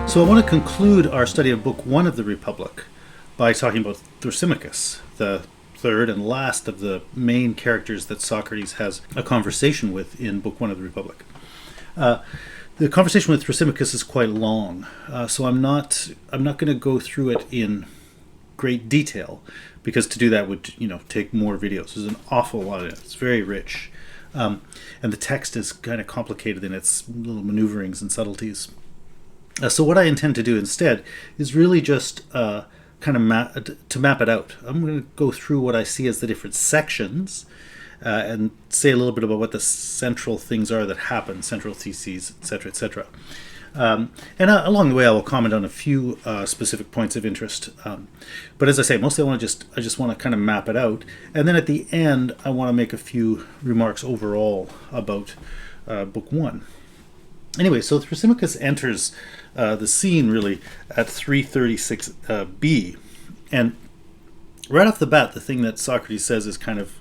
So I want to conclude our study of Book 1 of the Republic by talking about Thrasymachus, the third and last of the main characters that Socrates has a conversation with in Book 1 of the Republic. The conversation with Thrasymachus is quite long, so I'm not going to go through it in great detail, because to do that would take more videos. There's an awful lot of it. It's very rich, and the text is kind of complicated in its little maneuverings and subtleties. So what I intend to do instead is really just kind of map it out. I'm going to go through what I see as the different sections and say a little bit about what the central things are that happen, central theses, etc., etc. And along the way, I will comment on a few specific points of interest. But as I say, mostly I just want to kind of map it out, and then at the end, I want to make a few remarks overall about Book 1. Anyway, so Thrasymachus enters the scene really at 336b, and right off the bat, the thing that Socrates says is kind of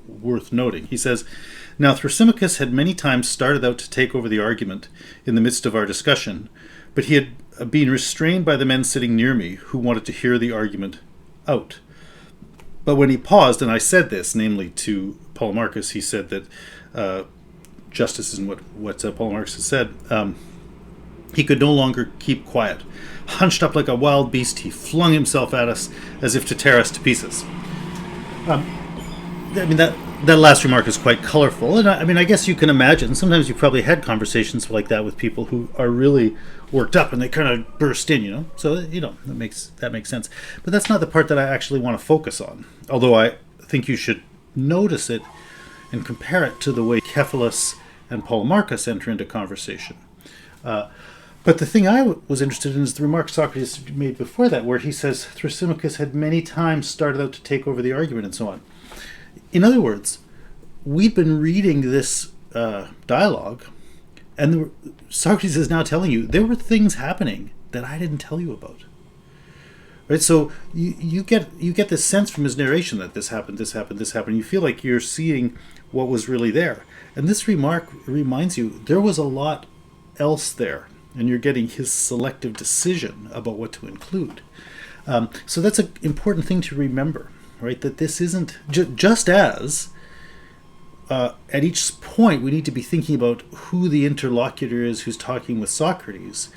worth noting. He says, "Now Thrasymachus had many times started out to take over the argument in the midst of our discussion, but he had been restrained by the men sitting near me who wanted to hear the argument out. But when he paused, and I said this, namely to Polemarchus, he said that justice isn't what Polemarchus has said. He could no longer keep quiet. Hunched up like a wild beast, he flung himself at us as if to tear us to pieces." That last remark is quite colorful, and I guess you can imagine. Sometimes you've probably had conversations like that with people who are really worked up and they kind of burst in, So that makes sense. But that's not the part that I actually want to focus on. Although I think you should notice it and compare it to the way Cephalus and Polemarchus enter into conversation. But the thing I was interested in is the remark Socrates made before that, where he says Thrasymachus had many times started out to take over the argument and so on. In other words, we've been reading this dialogue, and Socrates is now telling you there were things happening that I didn't tell you about. Right? So you get this sense from his narration that this happened, this happened, this happened. You feel like you're seeing what was really there. And this remark reminds you there was a lot else there, and you're getting his selective decision about what to include. So that's an important thing to remember, right? That this isn't just as at each point we need to be thinking about who the interlocutor is who's talking with Socrates,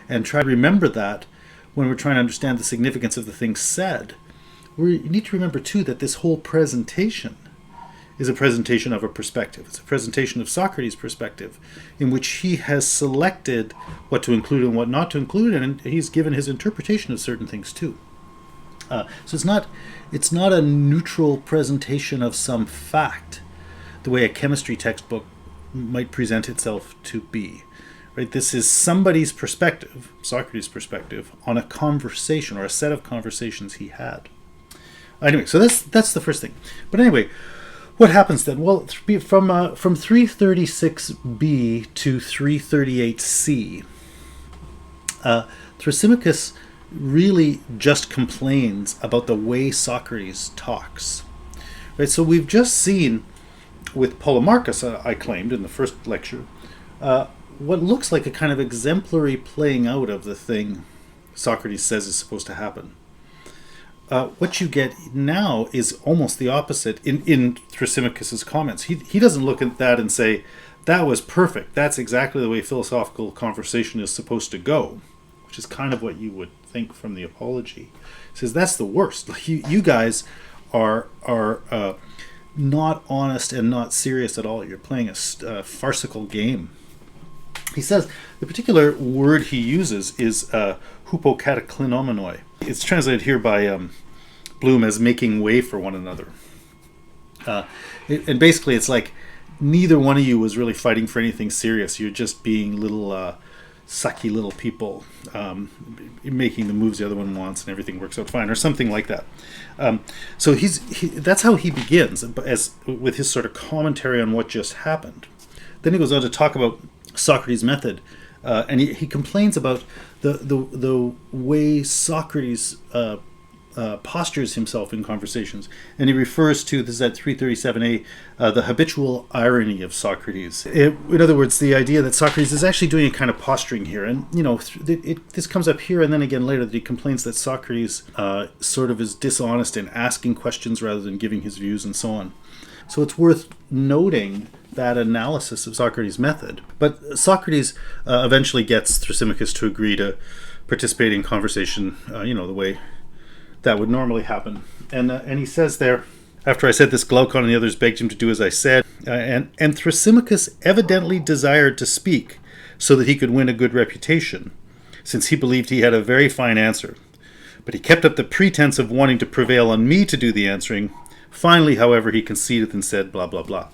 and try to remember that when we're trying to understand the significance of the things said. We need to remember too that this whole presentation is a presentation of a perspective. It's a presentation of Socrates' perspective, in which he has selected what to include and what not to include, and he's given his interpretation of certain things too. So it's not a neutral presentation of some fact, the way a chemistry textbook might present itself to be. Right? This is somebody's perspective, Socrates' perspective, on a conversation or a set of conversations he had. Anyway, so that's the first thing. But anyway, what happens then? Well, from 336b to 338c, Thrasymachus really just complains about the way Socrates talks. Right? So we've just seen with Polemarchus, I claimed in the first lecture, what looks like a kind of exemplary playing out of the thing Socrates says is supposed to happen. What you get now is almost the opposite in Thrasymachus' comments. He doesn't look at that and say, that was perfect. That's exactly the way philosophical conversation is supposed to go, which is kind of what you would think from the Apology. He says, that's the worst. You guys are not honest and not serious at all. You're playing a farcical game. He says the particular word he uses is hupokataklinomenoi. It's translated here by Bloom as making way for one another. And basically it's like neither one of you was really fighting for anything serious. You're just being little sucky little people, making the moves the other one wants, and everything works out fine, or something like that. So that's how he begins, with his sort of commentary on what just happened. Then he goes on to talk about Socrates' method, and he complains about the way Socrates postures himself in conversations. And he refers to, this is at 337a, the habitual irony of Socrates. In other words, the idea that Socrates is actually doing a kind of posturing here. And, this comes up here and then again later, that he complains that Socrates sort of is dishonest in asking questions rather than giving his views and so on. So it's worth noting that analysis of Socrates' method. But Socrates eventually gets Thrasymachus to agree to participate in conversation, the way that would normally happen. And he says there, after I said this, Glaucon and the others begged him to do as I said, and Thrasymachus evidently desired to speak so that he could win a good reputation, since he believed he had a very fine answer. But he kept up the pretense of wanting to prevail on me to do the answering. Finally, however, he conceded and said, blah, blah, blah.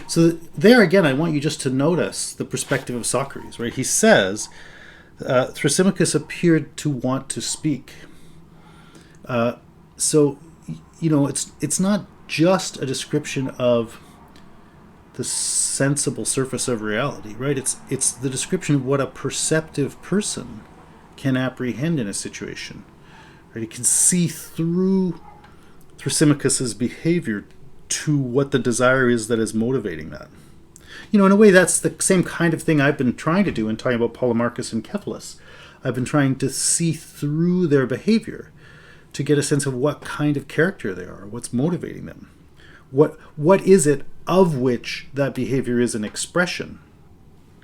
So there again, I want you just to notice the perspective of Socrates, right? He says, Thrasymachus appeared to want to speak. So, it's not just a description of the sensible surface of reality, right? It's the description of what a perceptive person can apprehend in a situation. Right? He can see through Thrasymachus's behavior to what the desire is that is motivating that. In a way, that's the same kind of thing I've been trying to do in talking about Polemarchus and Cephalus. I've been trying to see through their behavior to get a sense of what kind of character they are, what's motivating them. What is it of which that behavior is an expression?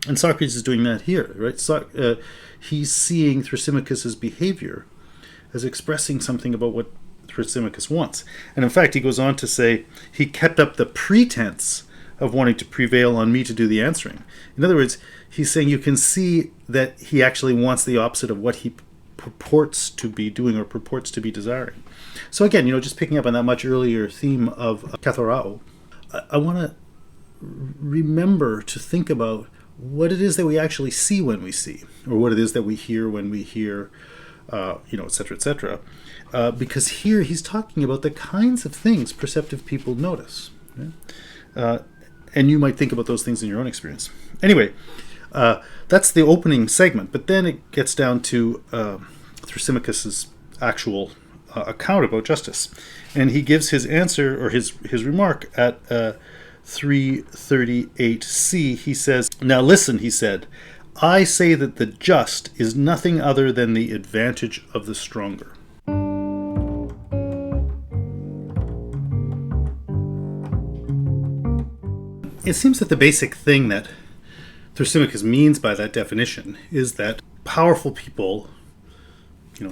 And Socrates is doing that here, right? He's seeing Thrasymachus's behavior as expressing something about what Thrasymachus wants. And in fact, he goes on to say, he kept up the pretense of wanting to prevail on me to do the answering. In other words, he's saying you can see that he actually wants the opposite of what he purports to be doing or purports to be desiring. So again, just picking up on that much earlier theme of kathorao, I want to remember to think about what it is that we actually see when we see, or what it is that we hear when we hear, et cetera, et cetera. Because here he's talking about the kinds of things perceptive people notice. Right? And you might think about those things in your own experience. Anyway, that's the opening segment, but then it gets down to Thrasymachus's actual account about justice. And he gives his answer, or his remark at 338c. He says, "Now listen," he said, "I say that the just is nothing other than the advantage of the stronger." It seems that the basic thing that Thrasymachus means by that definition is that powerful people,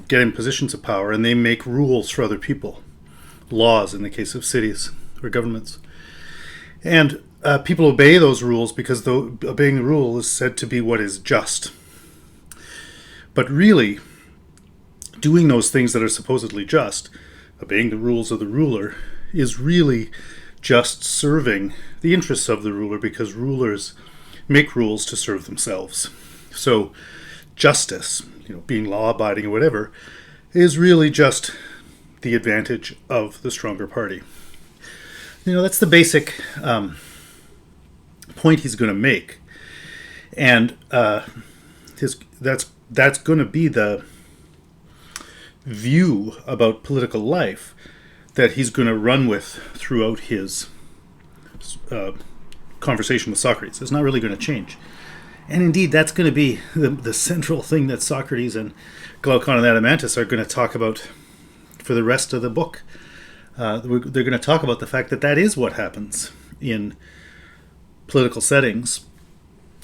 get in positions of power and they make rules for other people, laws in the case of cities or governments. And people obey those rules because obeying the rule is said to be what is just. But really, doing those things that are supposedly just, obeying the rules of the ruler, is really just serving the interests of the ruler, because rulers make rules to serve themselves. So justice, being law-abiding or whatever, is really just the advantage of the stronger party. That's the basic point he's going to make. And that's going to be the view about political life that he's going to run with throughout his conversation with Socrates. It's not really going to change. And indeed, that's going to be the central thing that Socrates and Glaucon and Adeimantus are going to talk about for the rest of the book. They're going to talk about the fact that is what happens in political settings.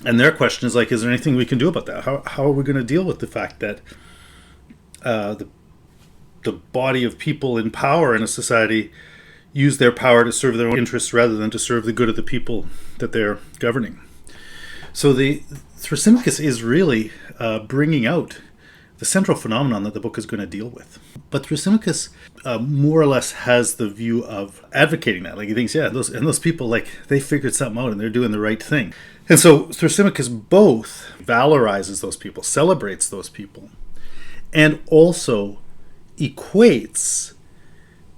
And their question is is there anything we can do about that? How are we going to deal with the fact that the body of people in power in a society use their power to serve their own interests rather than to serve the good of the people that they're governing? So the Thrasymachus is really bringing out the central phenomenon that the book is going to deal with. But Thrasymachus more or less has the view of advocating that. He thinks, those people, they figured something out and they're doing the right thing. And so Thrasymachus both valorizes those people, celebrates those people, and also equates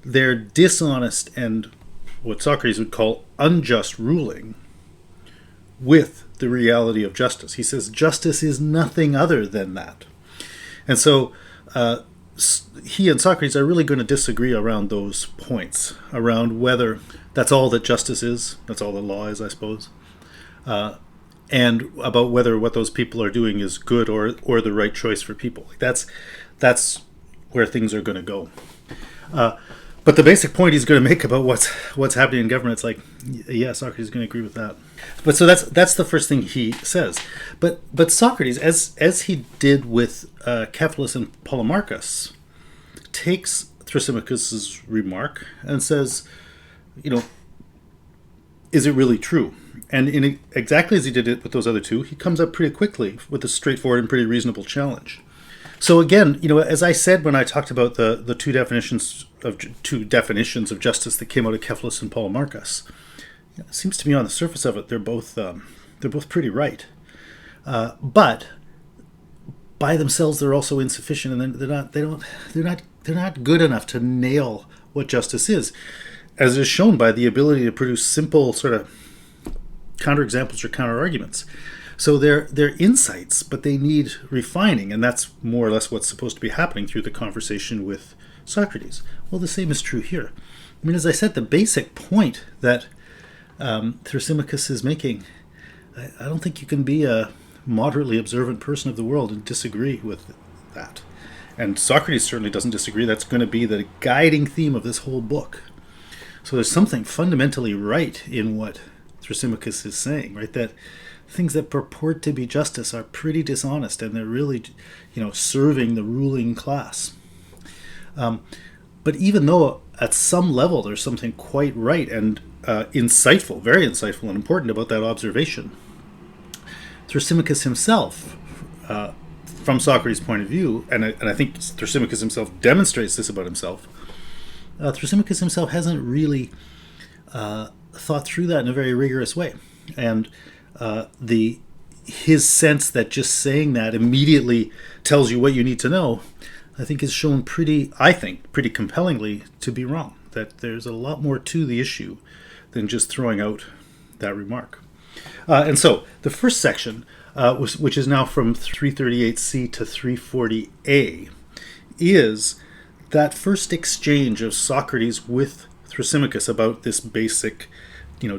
their dishonest and what Socrates would call unjust ruling with the reality of justice. He says justice is nothing other than that. And so he and Socrates are really going to disagree around those points, around whether that's all that justice is, that's all that law is, I suppose, and about whether what those people are doing is good or the right choice for people. That's where things are going to go. But the basic point he's going to make about what's happening in government, it's like, yeah, Socrates is going to agree with that. But so that's the first thing he says. But Socrates, as he did with Cephalus and Polemarchus, takes Thrasymachus' remark and says, is it really true? And exactly as he did it with those other two, he comes up pretty quickly with a straightforward and pretty reasonable challenge. So again, as I said when I talked about the two definitions of justice that came out of Cephalus and Polemarchus, it seems to me on the surface of it they're both pretty right, but by themselves they're also insufficient, and they're not good enough to nail what justice is, as is shown by the ability to produce simple sort of counterexamples or counterarguments. So they're insights, but they need refining, and that's more or less what's supposed to be happening through the conversation with Socrates. Well, the same is true here. I mean, as I said, the basic point that Thrasymachus is making, I don't think you can be a moderately observant person of the world and disagree with that. And Socrates certainly doesn't disagree. That's going to be the guiding theme of this whole book. So there's something fundamentally right in what Thrasymachus is saying, right? That things that purport to be justice are pretty dishonest, and they're really, serving the ruling class. But even though at some level there's something quite right and insightful, very insightful and important about that observation, Thrasymachus himself, from Socrates' point of view, and I think Thrasymachus himself demonstrates this about himself, Thrasymachus himself hasn't really thought through that in a very rigorous way. And his sense that just saying that immediately tells you what you need to know, I think is shown pretty compellingly to be wrong. That there's a lot more to the issue than just throwing out that remark. And so the first section, which is now from 338c to 340a, is that first exchange of Socrates with Thrasymachus about this basic,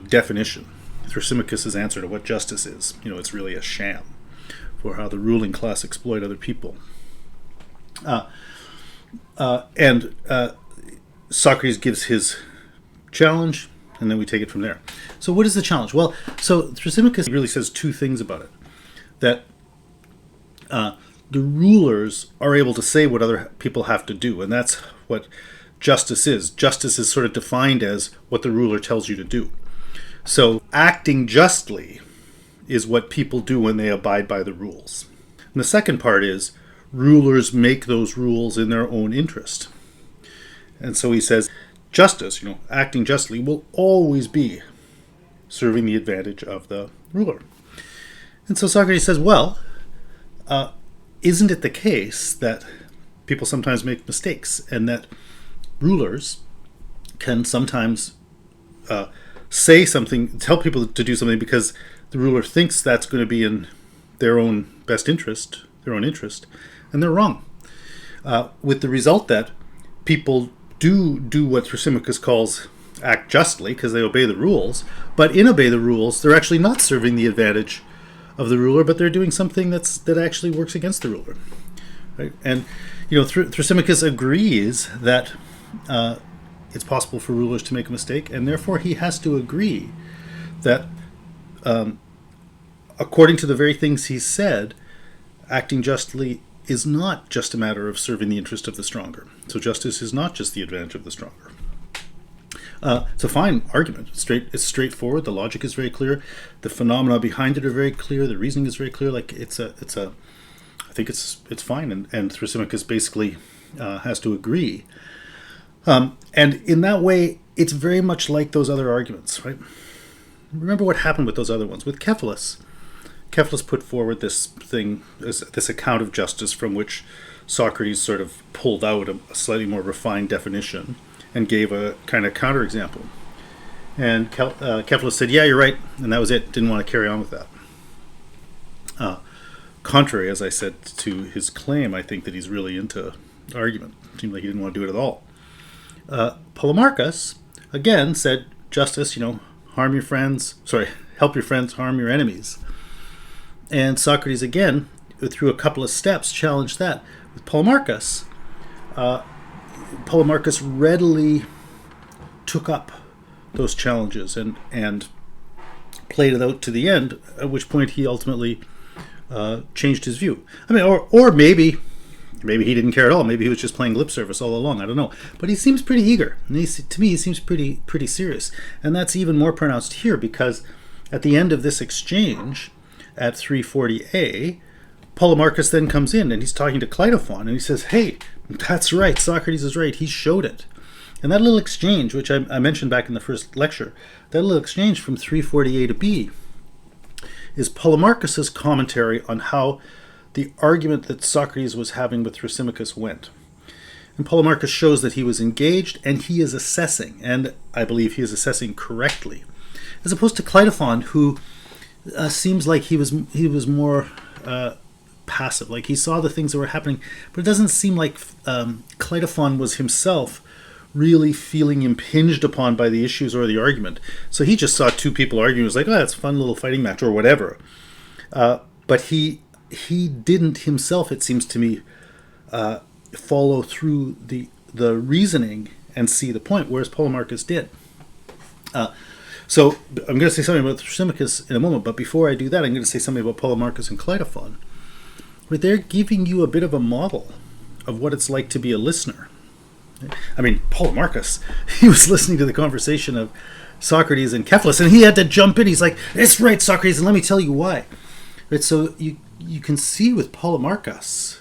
definition. Thrasymachus' answer to what justice is. It's really a sham for how the ruling class exploit other people. And Socrates gives his challenge, and then we take it from there. So what is the challenge? Well, so Thrasymachus really says two things about it. That the rulers are able to say what other people have to do, and that's what justice is. Justice is sort of defined as what the ruler tells you to do. So acting justly is what people do when they abide by the rules. And the second part is rulers make those rules in their own interest. And so he says justice, acting justly, will always be serving the advantage of the ruler. And so Socrates says, well, isn't it the case that people sometimes make mistakes, and that rulers can sometimes say something, tell people to do something because the ruler thinks that's going to be in their own best interest, and they're wrong. With the result that people do what Thrasymachus calls act justly because they obey the rules, but in obey the rules, they're actually not serving the advantage of the ruler, but they're doing something that actually works against the ruler. Right? And Thrasymachus agrees that it's possible for rulers to make a mistake, and therefore he has to agree that according to the very things he said, acting justly is not just a matter of serving the interest of the stronger. So justice is not just the advantage of the stronger. It's a fine argument. It's straightforward. The logic is very clear. The phenomena behind it are very clear. The reasoning is very clear. I think it's fine. And Thrasymachus basically has to agree. And in that way, it's very much like those other arguments, right? Remember what happened with those other ones. With Cephalus put forward this thing, this account of justice from which Socrates sort of pulled out a slightly more refined definition and gave a kind of counterexample. And Cephalus said, yeah, you're right, and that was it. Didn't want to carry on with that. Contrary, as I said, to his claim, I think that he's really into argument. It seemed like he didn't want to do it at all. Polemarchus, again, said, justice, harm your friends, help your friends, harm your enemies. And Socrates, again, through a couple of steps, challenged that. With Polemarchus, Polemarchus readily took up those challenges and played it out to the end, at which point he ultimately changed his view. I mean, or maybe he didn't care at all. Maybe he was just playing lip service all along. I don't know. But he seems pretty eager. And to me, he seems pretty serious. And that's even more pronounced here, because at the end of this exchange at 340a, Polemarchus then comes in and he's talking to Cleitophon and he says, hey, that's right, Socrates is right, he showed it. And that little exchange, which I mentioned back in the first lecture, that little exchange from 340a to b is Polemarchus's commentary on how the argument that Socrates was having with Thrasymachus went. And Polemarchus shows that he was engaged and he is assessing, and I believe he is assessing correctly, as opposed to Cleitophon, who seems like he was more passive. Like he saw the things that were happening, but it doesn't seem like Cleitophon was himself really feeling impinged upon by the issues or the argument. So he just saw two people arguing. It was like, oh, that's a fun little fighting match or whatever. But he didn't himself, it seems to me, follow through the reasoning and see the point, whereas Polemarchus did. So I'm going to say something about Thrasymachus in a moment, but before I do that, I'm going to say something about Polemarchus and Cleitophon, where they're giving you a bit of a model of what it's like to be a listener. I mean, Polemarchus, he was listening to the conversation of Socrates and Cephalus, and he had to jump in. He's like, "It's right, Socrates, and let me tell you why." Right, so you can see with Polemarchus,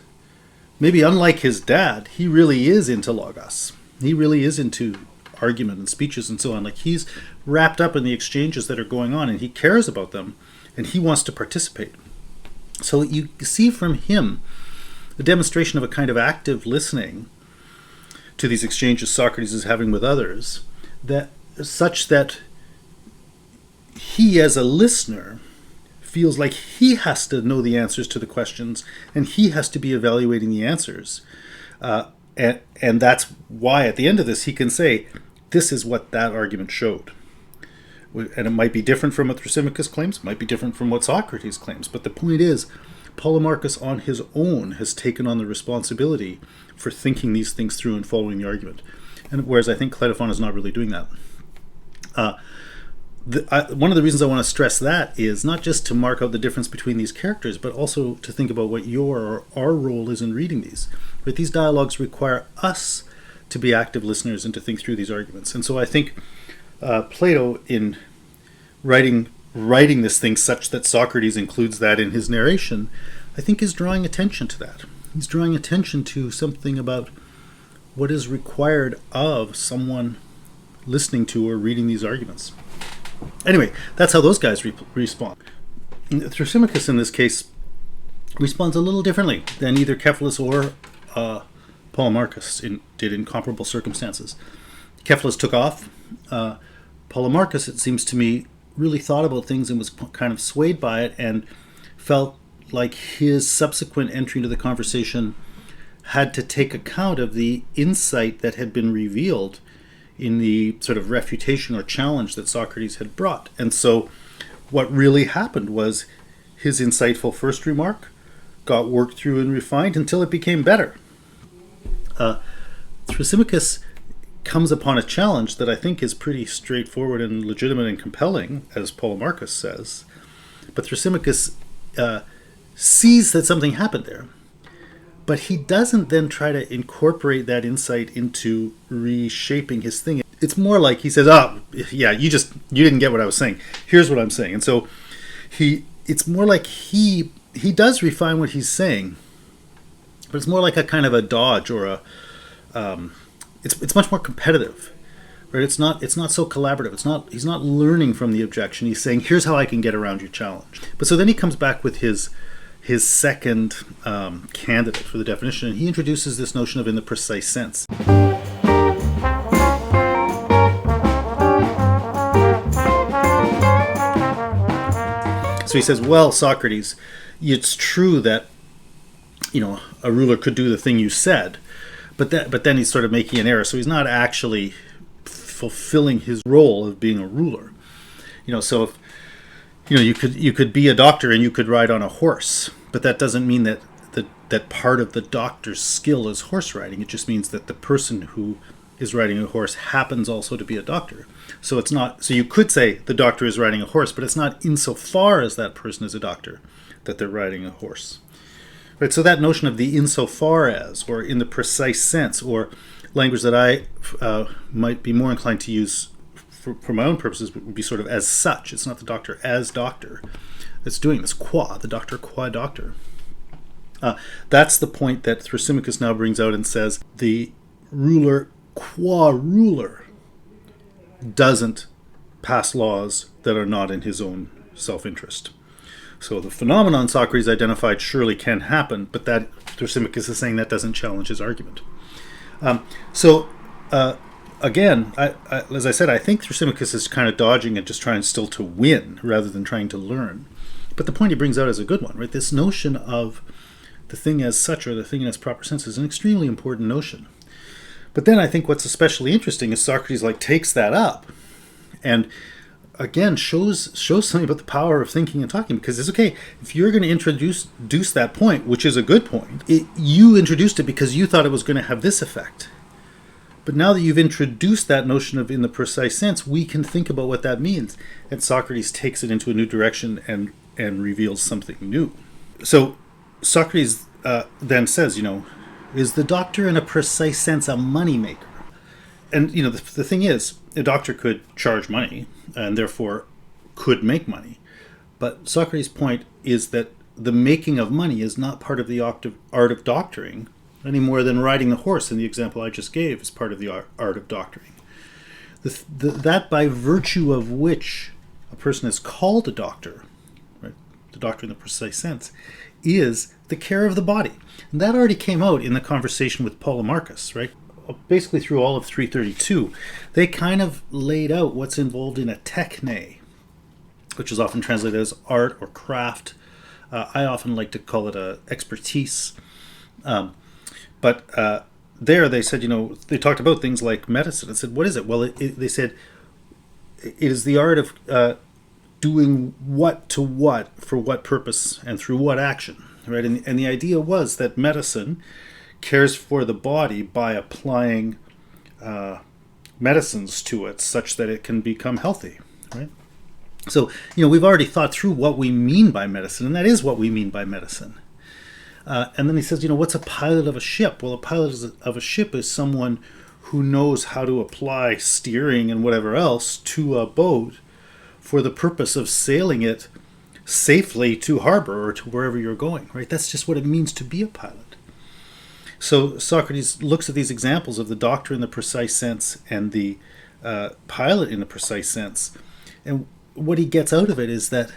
maybe unlike his dad, he really is into logos. He really is into argument and speeches and so on. Like he's wrapped up in the exchanges that are going on, and he cares about them, and he wants to participate. So you see from him a demonstration of a kind of active listening to these exchanges Socrates is having with others, that such that he as a listener feels like he has to know the answers to the questions and he has to be evaluating the answers. And that's why at the end of this he can say, this is what that argument showed. And it might be different from what Thrasymachus claims, it might be different from what Socrates claims, but the point is, Polemarchus on his own has taken on the responsibility for thinking these things through and following the argument. And whereas I think Cleitophon is not really doing that. One of the reasons I want to stress that is not just to mark out the difference between these characters, but also to think about what your or our role is in reading these. But these dialogues require us to be active listeners and to think through these arguments. And so I think Plato, in writing this thing such that Socrates includes that in his narration, I think is drawing attention to that. He's drawing attention to something about what is required of someone listening to or reading these arguments. Anyway, that's how those guys respond. Thrasymachus in this case responds a little differently than either Cephalus or Polemarchus did in comparable circumstances. Cephalus took off. Polemarchus, it seems to me, really thought about things and was kind of swayed by it and felt like his subsequent entry into the conversation had to take account of the insight that had been revealed in the sort of refutation or challenge that Socrates had brought. And so what really happened was his insightful first remark got worked through and refined until it became better. Thrasymachus comes upon a challenge that I think is pretty straightforward and legitimate and compelling, as Polemarchus says. But Thrasymachus sees that something happened there. But he doesn't then try to incorporate that insight into reshaping his thing. It's more like he says, "Oh, yeah, you didn't get what I was saying. Here's what I'm saying." And so it's more like he does refine what he's saying, but it's more like a kind of a dodge or a it's much more competitive. Right? It's not so collaborative. He's not learning from the objection. He's saying, "Here's how I can get around your challenge." But so then he comes back with his second candidate for the definition, and he introduces this notion of in the precise sense. So he says, well, Socrates, it's true that a ruler could do the thing you said, but then he's sort of making an error. So he's not actually fulfilling his role of being a ruler. So if you could be a doctor and you could ride on a horse, but that doesn't mean that part of the doctor's skill is horse riding. It just means that the person who is riding a horse happens also to be a doctor. So it's not. So you could say the doctor is riding a horse, but it's not insofar as that person is a doctor that they're riding a horse. Right. So that notion of the insofar as, or in the precise sense, or language that I might be more inclined to use for my own purposes would be sort of as such. It's not the doctor as doctor that's doing this. The doctor qua doctor. That's the point that Thrasymachus now brings out and says the ruler qua ruler doesn't pass laws that are not in his own self-interest. So the phenomenon Socrates identified surely can happen, but that Thrasymachus is saying that doesn't challenge his argument. Again, as I said, I think Thrasymachus is kind of dodging and just trying still to win rather than trying to learn. But the point he brings out is a good one, right? This notion of the thing as such, or the thing in its proper sense, is an extremely important notion. But then I think what's especially interesting is Socrates takes that up and again shows something about the power of thinking and talking, because it's okay if you're going to introduce that point, which is a good point. You introduced it because you thought it was going to have this effect. But now that you've introduced that notion of in the precise sense, we can think about what that means. And Socrates takes it into a new direction and reveals something new. So Socrates then says, is the doctor in a precise sense a moneymaker? And, the thing is, a doctor could charge money and therefore could make money. But Socrates' point is that the making of money is not part of the art of doctoring any more than riding the horse in the example I just gave is part of the art of doctoring. That by virtue of which a person is called a doctor, right, the doctor in the precise sense, is the care of the body. And that already came out in the conversation with Polemarchus, right? Basically through all of 332, they kind of laid out what's involved in a techne, which is often translated as art or craft. I often like to call it a expertise. But there they said, they talked about things like medicine. I said, what is it? Well, they said it is the art of doing what to what, for what purpose, and through what action, right? And the idea was that medicine cares for the body by applying medicines to it such that it can become healthy, right? So, we've already thought through what we mean by medicine, and that is what we mean by medicine. And then he says, what's a pilot of a ship? Well, a pilot of a ship is someone who knows how to apply steering and whatever else to a boat for the purpose of sailing it safely to harbor or to wherever you're going, right? That's just what it means to be a pilot. So Socrates looks at these examples of the doctor in the precise sense and the pilot in the precise sense. And what he gets out of it is that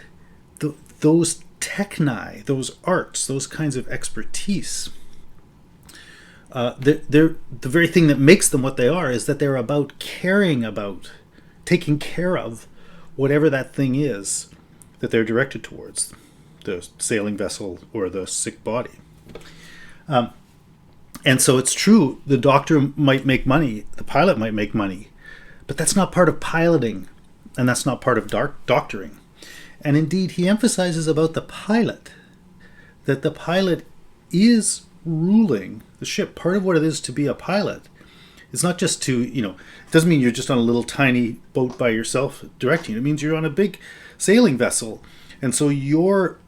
those techne, those arts, those kinds of expertise, they're the very thing that makes them what they are is that they're about caring about, taking care of whatever that thing is that they're directed towards, the sailing vessel or the sick body. And so it's true, the doctor might make money, the pilot might make money, but that's not part of piloting, and that's not part of doctoring. And indeed, he emphasizes about the pilot, that the pilot is ruling the ship. Part of what it is to be a pilot is not just to, it doesn't mean you're just on a little tiny boat by yourself directing. It means you're on a big sailing vessel. And so your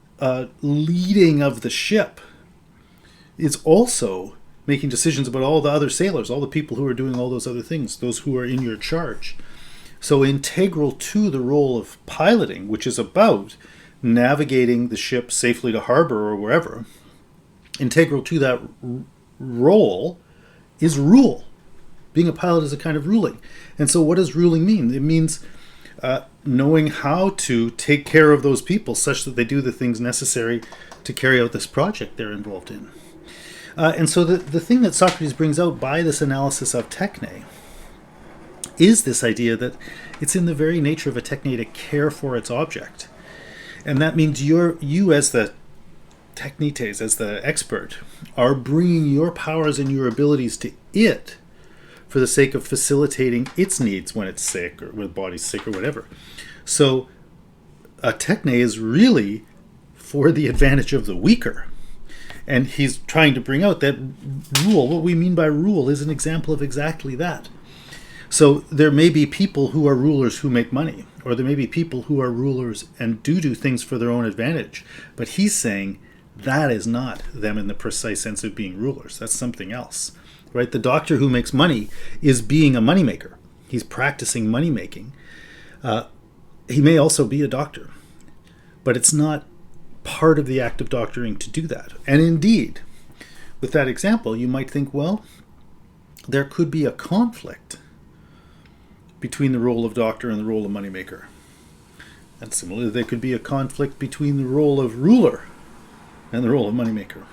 leading of the ship is also making decisions about all the other sailors, all the people who are doing all those other things, those who are in your charge. So integral to the role of piloting, which is about navigating the ship safely to harbor or wherever, integral to that role is rule. Being a pilot is a kind of ruling. And so what does ruling mean? It means knowing how to take care of those people such that they do the things necessary to carry out this project they're involved in. And so the thing that Socrates brings out by this analysis of techne is this idea that it's in the very nature of a techne to care for its object. And that means you as the Technetes, as the expert, are bringing your powers and your abilities to it for the sake of facilitating its needs when it's sick or when the body's sick or whatever. So a Techne is really for the advantage of the weaker. And he's trying to bring out that rule. What we mean by rule is an example of exactly that. So there may be people who are rulers who make money, or there may be people who are rulers and do things for their own advantage. But he's saying that is not them in the precise sense of being rulers. That's something else, right? The doctor who makes money is being a moneymaker. He's practicing money making. He may also be a doctor, but it's not part of the act of doctoring to do that. And indeed, with that example, you might think, well, there could be a conflict between the role of doctor and the role of moneymaker. And similarly, there could be a conflict between the role of ruler and the role of moneymaker.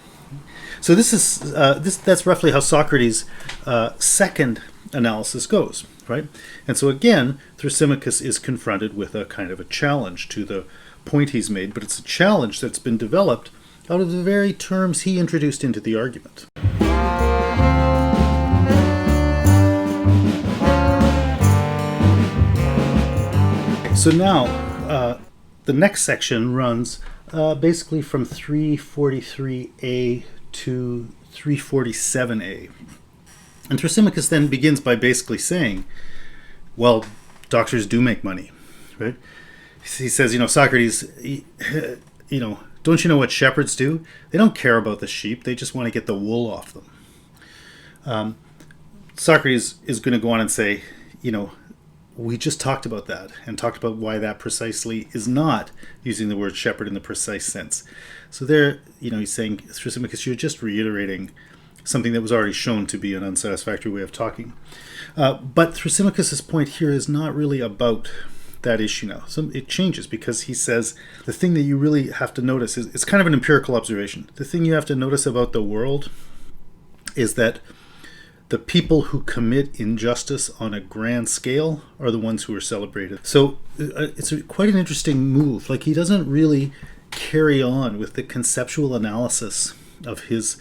So this is that's roughly how Socrates' second analysis goes, right? And so again, Thrasymachus is confronted with a kind of a challenge to the point he's made, but it's a challenge that's been developed out of the very terms he introduced into the argument. So now, the next section runs basically from 343a to 347a. And Thrasymachus then begins by basically saying, well, doctors do make money, right? He says, Socrates, don't you know what shepherds do? They don't care about the sheep. They just want to get the wool off them. Socrates is going to go on and say, we just talked about that and talked about why that precisely is not using the word shepherd in the precise sense. So there, he's saying, Thrasymachus, you're just reiterating something that was already shown to be an unsatisfactory way of talking. But Thrasymachus' point here is not really about that issue now. So it changes because he says the thing that you really have to notice is, it's kind of an empirical observation. The thing you have to notice about the world is that the people who commit injustice on a grand scale are the ones who are celebrated. So it's quite an interesting move. Like, he doesn't really carry on with the conceptual analysis of his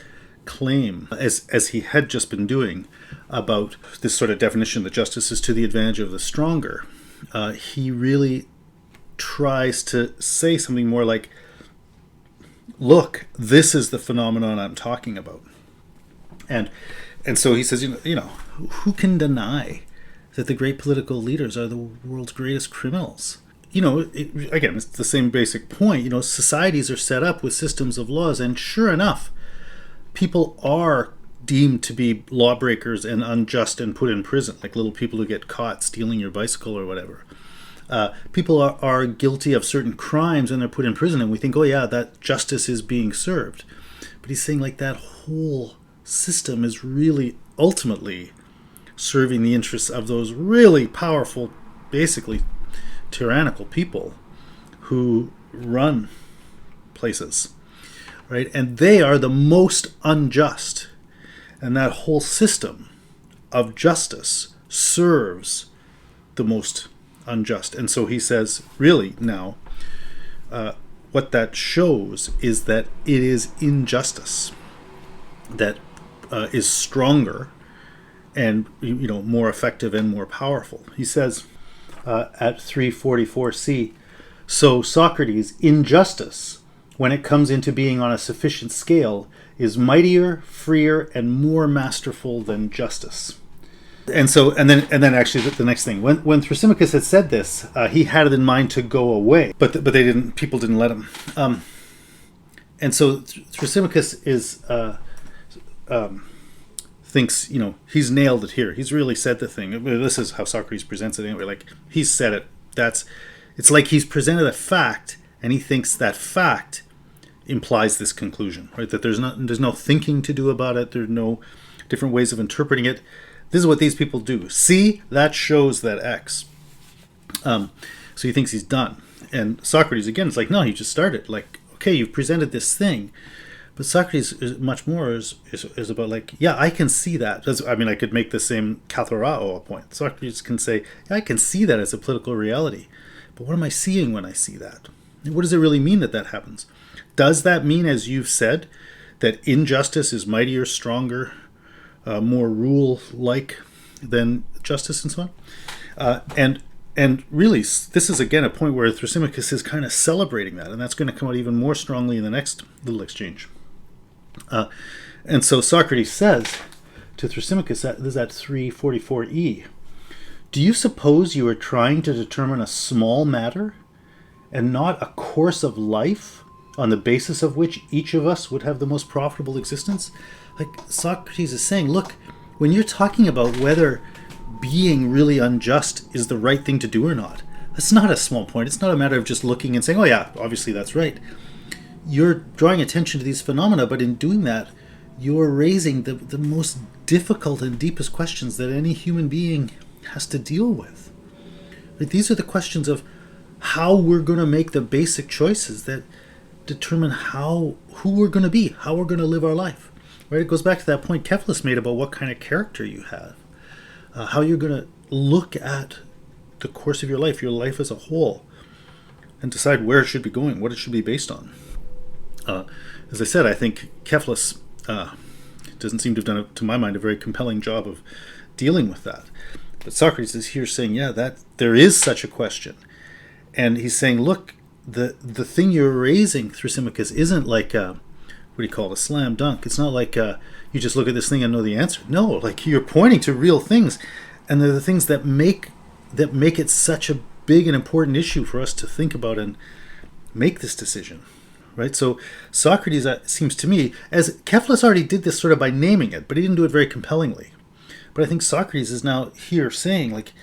claim, as he had just been doing, about this sort of definition that justice is to the advantage of the stronger. He really tries to say something more like, look, this is the phenomenon I'm talking about. And so he says, who can deny that the great political leaders are the world's greatest criminals? Again, it's the same basic point. Societies are set up with systems of laws, and sure enough, people are deemed to be lawbreakers and unjust and put in prison, like little people who get caught stealing your bicycle or whatever. People are guilty of certain crimes and they're put in prison, and we think, oh yeah, that justice is being served. But he's saying, like, that whole system is really ultimately serving the interests of those really powerful, basically tyrannical people who run places, right? And they are the most unjust. And that whole system of justice serves the most unjust. And so he says, really now, what that shows is that it is injustice that is stronger and more effective and more powerful. He says at 344c, so Socrates, injustice, when it comes into being on a sufficient scale, is mightier, freer, and more masterful than justice. And then actually the next thing, when Thrasymachus had said this, he had it in mind to go away, but they didn't. People didn't let him. And so Thrasymachus is thinks he's nailed it here. He's really said the thing. This is how Socrates presents it anyway. Like, he's said it. It's like he's presented a fact, and he thinks that fact implies this conclusion, right? That there's no thinking to do about it. There's no different ways of interpreting it. This is what these people do. See, that shows that X. So he thinks he's done. And Socrates, again, is like, no, he just started. Like, okay, you've presented this thing. But Socrates is much more is about, like, yeah, I can see that. I could make the same katharao point. Socrates can say, yeah, I can see that as a political reality. But what am I seeing when I see that? And what does it really mean that happens? does that mean, as you've said, that injustice is mightier, stronger, more rule-like than justice and so on? And really, this is again a point where Thrasymachus is kind of celebrating that, and that's going to come out even more strongly in the next little exchange. And so Socrates says to Thrasymachus, this is at 344e, do you suppose you are trying to determine a small matter and not a course of life on the basis of which each of us would have the most profitable existence? Like Socrates is saying, look, when you're talking about whether being really unjust is the right thing to do or not, that's not a small point. It's not a matter of just looking and saying, oh yeah, obviously that's right. You're drawing attention to these phenomena, but in doing that, you're raising the most difficult and deepest questions that any human being has to deal with. Like, these are the questions of how we're going to make the basic choices that determine who we're going to be, how we're going to live our life. Right? It goes back to that point Cephalus made about what kind of character you have, how you're going to look at the course of your life as a whole, and decide where it should be going, what it should be based on. As I said, I think Cephalus doesn't seem to have done, to my mind, a very compelling job of dealing with that. But Socrates is here saying, yeah, that there is such a question. And he's saying, look, the thing you're raising, Thrasymachus, isn't like what do you call it, a slam dunk. It's not like you just look at this thing and know the answer. No, like you're pointing to real things, and they're the things that make it such a big and important issue for us to think about and make this decision. Right? So Socrates, seems to me, as Cephalus already did this sort of by naming it, but he didn't do it very compellingly. But I think Socrates is now here saying, like,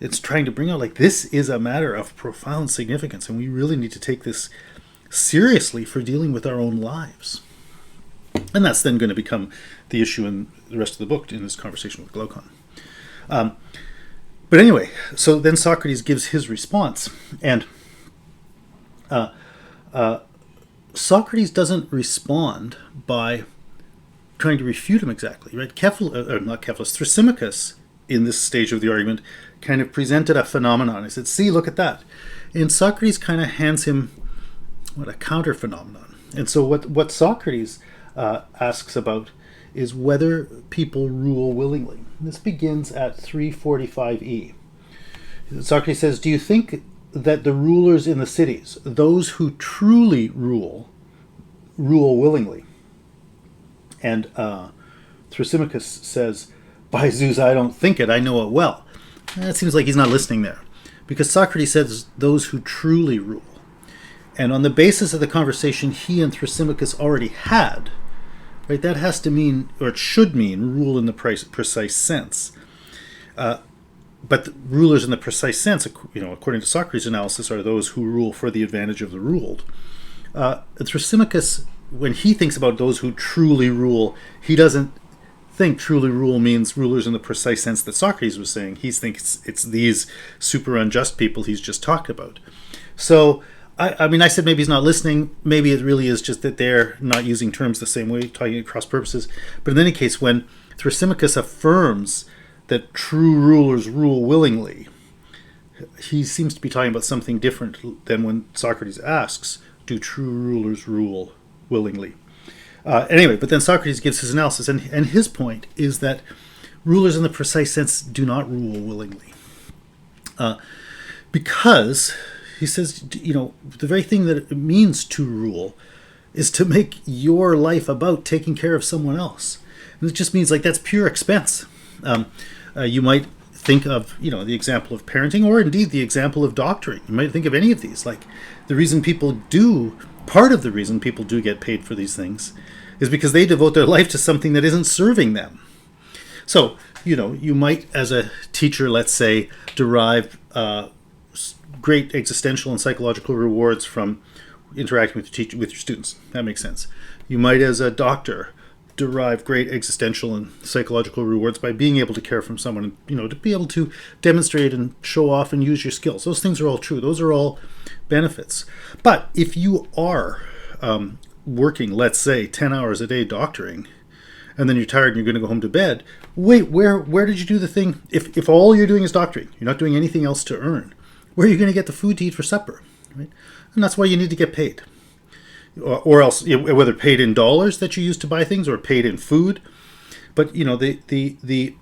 it's trying to bring out, like, this is a matter of profound significance, and we really need to take this seriously for dealing with our own lives. And that's then going to become the issue in the rest of the book in this conversation with Glaucon. But anyway, so then Socrates gives his response, and Socrates doesn't respond by trying to refute him exactly, right? Thrasymachus, in this stage of the argument, kind of presented a phenomenon. He said, see, look at that. And Socrates kind of hands him, a counter phenomenon. And so what Socrates asks about is whether people rule willingly. This begins at 345e. Socrates says, do you think that the rulers in the cities, those who truly rule willingly? And Thrasymachus says, by Zeus, I don't think it, I know it well. And it seems like he's not listening there, because Socrates says those who truly rule. And on the basis of the conversation he and Thrasymachus already had, right, that has to mean, or it should mean, rule in the precise sense. But the rulers in the precise sense, according to Socrates' analysis, are those who rule for the advantage of the ruled. Thrasymachus, when he thinks about those who truly rule, he doesn't think truly rule means rulers in the precise sense that Socrates was saying. He thinks it's these super unjust people he's just talked about. So, I said maybe he's not listening. Maybe it really is just that they're not using terms the same way, talking at cross purposes. But in any case, when Thrasymachus affirms that true rulers rule willingly, he seems to be talking about something different than when Socrates asks, do true rulers rule willingly? Anyway, but then Socrates gives his analysis, and his point is that rulers in the precise sense do not rule willingly. Because, he says, the very thing that it means to rule is to make your life about taking care of someone else. And it just means, like, that's pure expense. You might think of, the example of parenting, or indeed the example of doctoring. You might think of any of these. Like, part of the reason people do get paid for these things is because they devote their life to something that isn't serving them. So, you might, as a teacher, let's say, derive great existential and psychological rewards from interacting with your students. That makes sense. You might, as a doctor, derive great existential and psychological rewards by being able to care for someone, and to be able to demonstrate and show off and use your skills. Those things are all true. Those are all benefits. But if you are working, let's say, 10 hours a day doctoring, and then you're tired and you're going to go home to bed, wait, where did you do the thing? If all you're doing is doctoring, you're not doing anything else to earn, where are you going to get the food to eat for supper? Right? And that's why you need to get paid. or else whether paid in dollars that you use to buy things or paid in food. But the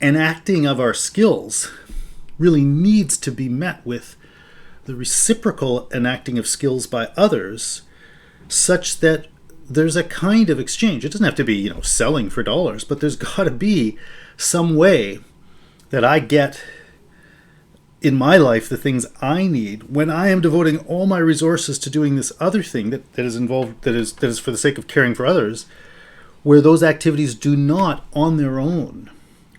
enacting of our skills really needs to be met with the reciprocal enacting of skills by others, such that there's a kind of exchange. It doesn't have to be, selling for dollars, but there's got to be some way that I get in my life the things I need when I am devoting all my resources to doing this other thing that is involved, that is for the sake of caring for others, where those activities do not on their own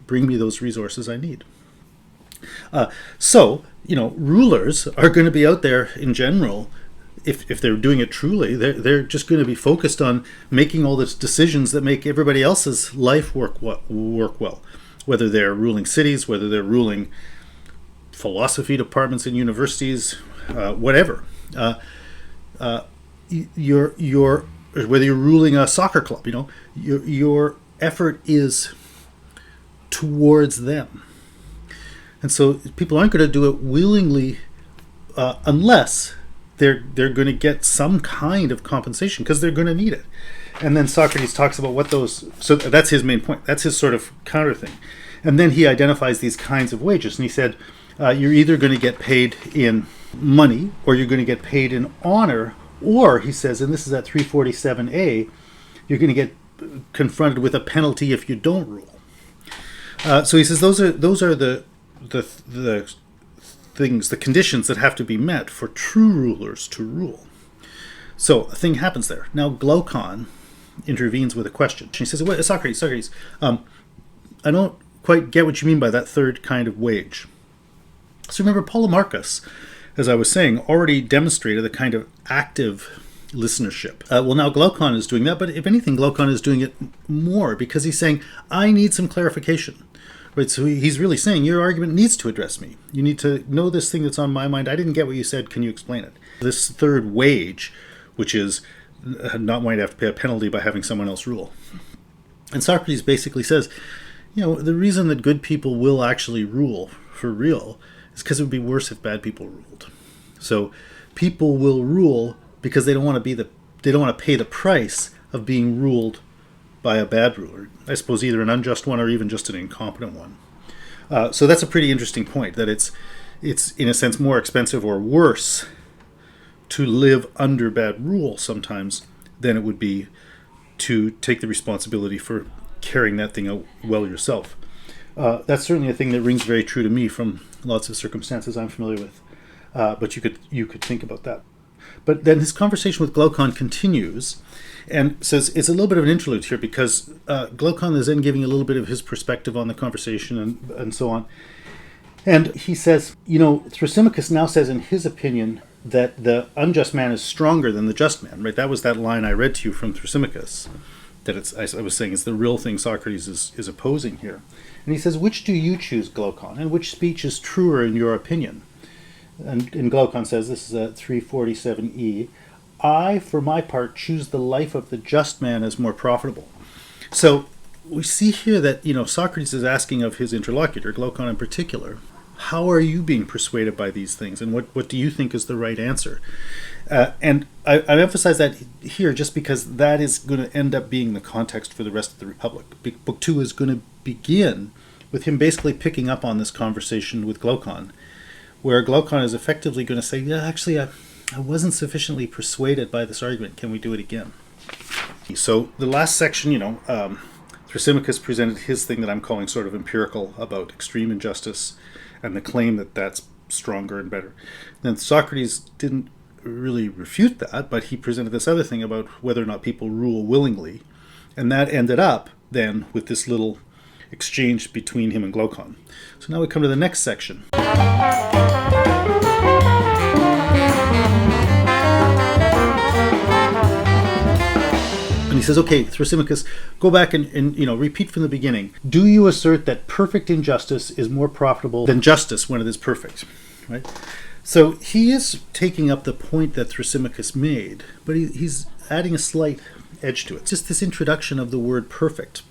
bring me those resources I need. So rulers are going to be out there in general. If they're doing it truly, they're just going to be focused on making all the decisions that make everybody else's life work well. Whether they're ruling cities, whether they're ruling philosophy departments in universities, whatever. Whether you're ruling a soccer club, your effort is towards them. And so people aren't going to do it willingly unless they're going to get some kind of compensation, because they're going to need it. And then Socrates talks about what those... So that's his main point. That's his sort of counter thing. And then he identifies these kinds of wages. And he said, you're either going to get paid in money, or you're going to get paid in honor, or, he says, and this is at 347a, you're going to get confronted with a penalty if you don't rule. So he says those are the things, the conditions that have to be met for true rulers to rule. So a thing happens there. Now Glaucon intervenes with a question. She says, "Wait, Socrates, I don't quite get what you mean by that third kind of wage." So remember, Polemarchus, as I was saying, already demonstrated a kind of active listenership. Well, now Glaucon is doing that, but if anything, Glaucon is doing it more, because he's saying, I need some clarification. Right, so he's really saying, your argument needs to address me. You need to know this thing that's on my mind. I didn't get what you said. Can you explain it? This third wage, which is not wanting to have to pay a penalty by having someone else rule. And Socrates basically says, the reason that good people will actually rule for real is because it would be worse if bad people ruled. So people will rule because they don't want to pay the price of being ruled by a bad ruler. I suppose either an unjust one or even just an incompetent one. So that's a pretty interesting point, that it's in a sense more expensive or worse to live under bad rule sometimes than it would be to take the responsibility for carrying that thing out well yourself. That's certainly a thing that rings very true to me from lots of circumstances I'm familiar with. But you could think about that. But then his conversation with Glaucon continues, and says it's a little bit of an interlude here, because Glaucon is then giving a little bit of his perspective on the conversation and so on. And he says, Thrasymachus now says in his opinion that the unjust man is stronger than the just man, right? That was that line I read to you from Thrasymachus, that I was saying it's the real thing Socrates is opposing here. And he says, which do you choose, Glaucon, and which speech is truer in your opinion? And Glaucon says, this is at 347e, I, for my part, choose the life of the just man as more profitable. So we see here that, Socrates is asking of his interlocutor, Glaucon in particular, how are you being persuaded by these things, and what do you think is the right answer? And I emphasize that here just because that is going to end up being the context for the rest of the Republic. Book 2 is going to begin with him basically picking up on this conversation with Glaucon, where Glaucon is effectively going to say, yeah, actually, I wasn't sufficiently persuaded by this argument. Can we do it again? So the last section, Thrasymachus presented his thing that I'm calling sort of empirical about extreme injustice and the claim that that's stronger and better. Then Socrates didn't really refute that, but he presented this other thing about whether or not people rule willingly. And that ended up then with this little exchange between him and Glaucon. So now we come to the next section. And he says, okay, Thrasymachus, go back and repeat from the beginning. Do you assert that perfect injustice is more profitable than justice when it is perfect? Right? So he is taking up the point that Thrasymachus made, but he's adding a slight edge to it. Just this introduction of the word perfect.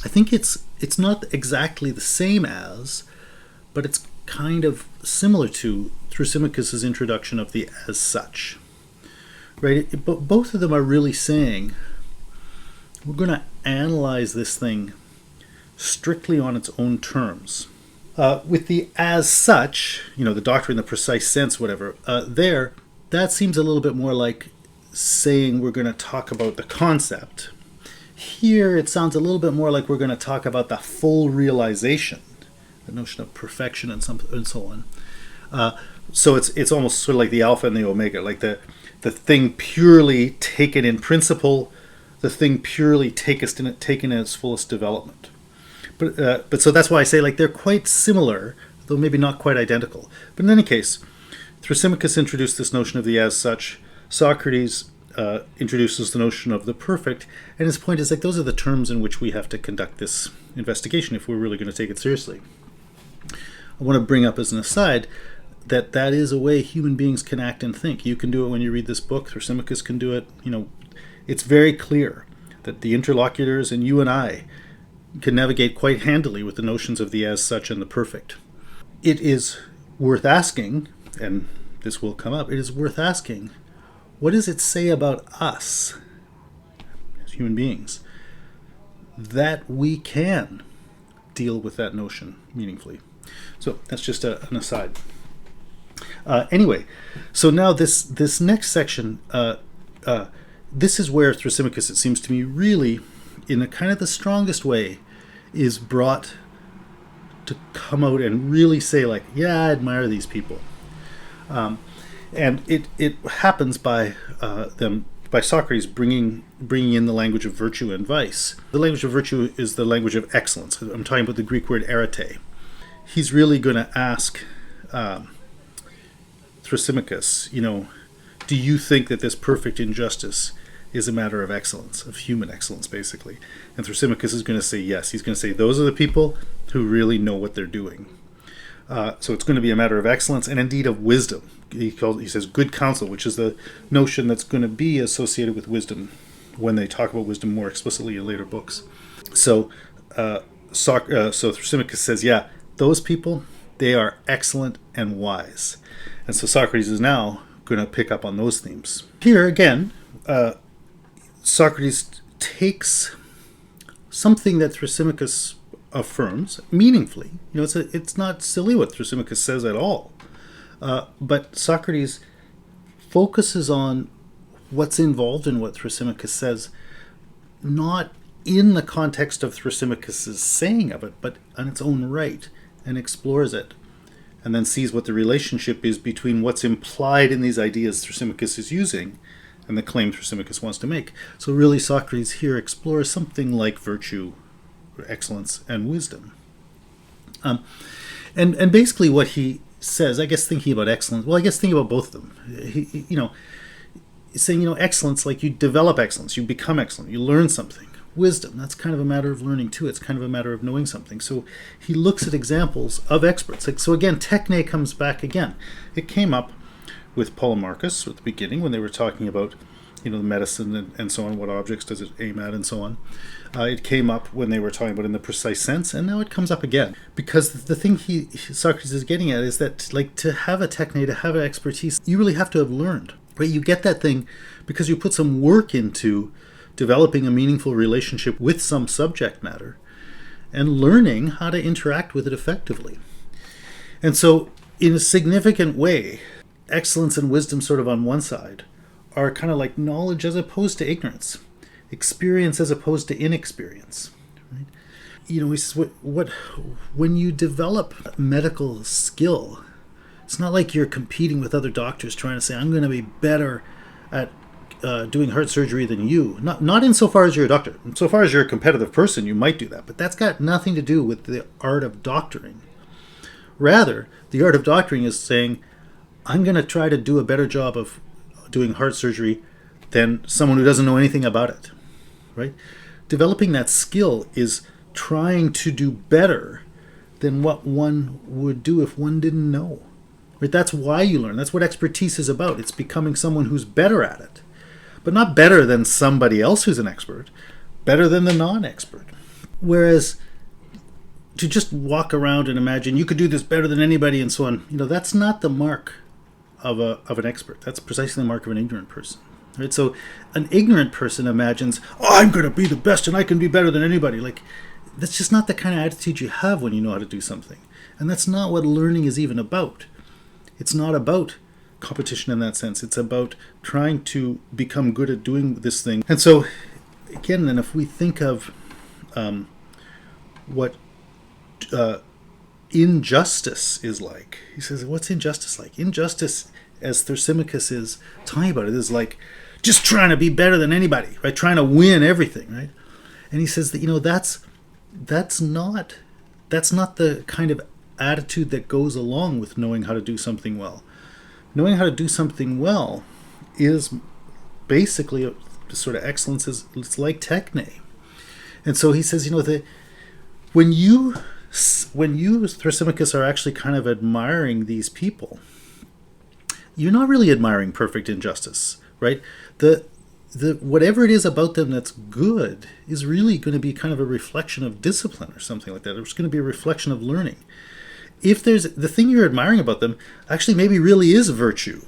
I think it's not exactly the same as, but it's kind of similar to Thrasymachus' introduction of the as such. right? But both of them are really saying we're going to analyze this thing strictly on its own terms. With the as such, the doctrine, the precise sense, whatever, that seems a little bit more like saying we're going to talk about the concept. Here, it sounds a little bit more like we're going to talk about the full realization, the notion of perfection and so on. So it's almost sort of like the alpha and the omega, like the thing purely taken in principle, the thing purely taken in its fullest development. But so that's why I say like they're quite similar, though maybe not quite identical. But in any case, Thrasymachus introduced this notion of the as such. Socrates introduces the notion of the perfect, and his point is like those are the terms in which we have to conduct this investigation if we're really going to take it seriously. I want to bring up as an aside that is a way human beings can act and think. You can do it when you read this book. Thrasymachus can do it. It's very clear that the interlocutors and you and I can navigate quite handily with the notions of the as such and the perfect. It is worth asking, and this will come up, it is worth asking, what does it say about us as human beings that we can deal with that notion meaningfully? So that's just an aside. Anyway, so now this next section, this is where Thrasymachus, it seems to me, really, in a kind of the strongest way, is brought to come out and really say, like, yeah, I admire these people. And it happens by Socrates bringing in the language of virtue and vice. The language of virtue is the language of excellence. I'm talking about the Greek word arete. He's really going to ask Thrasymachus, do you think that this perfect injustice is a matter of excellence, of human excellence, basically? And Thrasymachus is going to say yes. He's going to say those are the people who really know what they're doing. So it's going to be a matter of excellence and indeed of wisdom. He says good counsel, which is the notion that's going to be associated with wisdom when they talk about wisdom more explicitly in later books. So Thrasymachus says, yeah, those people, they are excellent and wise. And so Socrates is now going to pick up on those themes. Here again, Socrates takes something that Thrasymachus affirms meaningfully. It's not silly what Thrasymachus says at all. But Socrates focuses on what's involved in what Thrasymachus says, not in the context of Thrasymachus' saying of it, but on its own right, and explores it, and then sees what the relationship is between what's implied in these ideas Thrasymachus is using and the claim Thrasymachus wants to make. So really Socrates here explores something like virtue, excellence, and wisdom. And basically what he says, I guess thinking about excellence, thinking about both of them. He's saying, excellence, like you develop excellence, you become excellent, you learn something. Wisdom, that's kind of a matter of learning too. It's kind of a matter of knowing something. So he looks at examples of experts. So again, Techne comes back again. It came up with Polemarchus at the beginning when they were talking about, the medicine and so on, what objects does it aim at and so on. It came up when they were talking about in the precise sense, and now it comes up again. Because the thing Socrates is getting at is that, like, to have a techne, to have an expertise, you really have to have learned. Right? You get that thing because you put some work into developing a meaningful relationship with some subject matter and learning how to interact with it effectively. And so, in a significant way, excellence and wisdom sort of on one side are kind of like knowledge as opposed to ignorance, experience as opposed to inexperience. Right? He says, when you develop medical skill, it's not like you're competing with other doctors trying to say, I'm going to be better at doing heart surgery than you. Not insofar as you're a doctor. Insofar as you're a competitive person, you might do that. But that's got nothing to do with the art of doctoring. Rather, the art of doctoring is saying, I'm going to try to do a better job of doing heart surgery than someone who doesn't know anything about it. Right? Developing that skill is trying to do better than what one would do if one didn't know. Right? That's why you learn. That's what expertise is about. It's becoming someone who's better at it. But not better than somebody else who's an expert, better than the non-expert. Whereas to just walk around and imagine you could do this better than anybody and so on, that's not the mark of an expert. That's precisely the mark of an ignorant person. right? So an ignorant person imagines, oh, I'm going to be the best and I can be better than anybody. Like, that's just not the kind of attitude you have when you know how to do something. And that's not what learning is even about. It's not about competition in that sense. It's about trying to become good at doing this thing. And so, again, then if we think of what injustice is like, he says, what's injustice like? Injustice, as Thrasymachus is talking about it, is like just trying to be better than anybody, right? Trying to win everything, right? And he says that, that's not the kind of attitude that goes along with knowing how to do something well. Knowing how to do something well is basically a sort of excellence. It's like Techne. And so he says, when you Thrasymachus are actually kind of admiring these people, you're not really admiring perfect injustice, right? The whatever it is about them that's good is really going to be kind of a reflection of discipline or something like that. It's going to be a reflection of learning. If there's the thing you're admiring about them actually maybe really is virtue,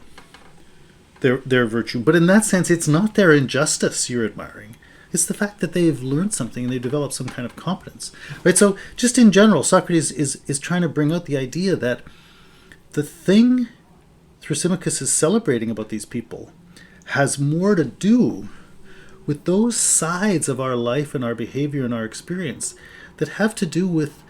their virtue, but in that sense it's not their injustice you're admiring. It's the fact that they've learned something and they've developed some kind of competence, right? So just in general, Socrates is trying to bring out the idea that the thing Thrasymachus is celebrating about these people has more to do with those sides of our life and our behavior and our experience that have to do with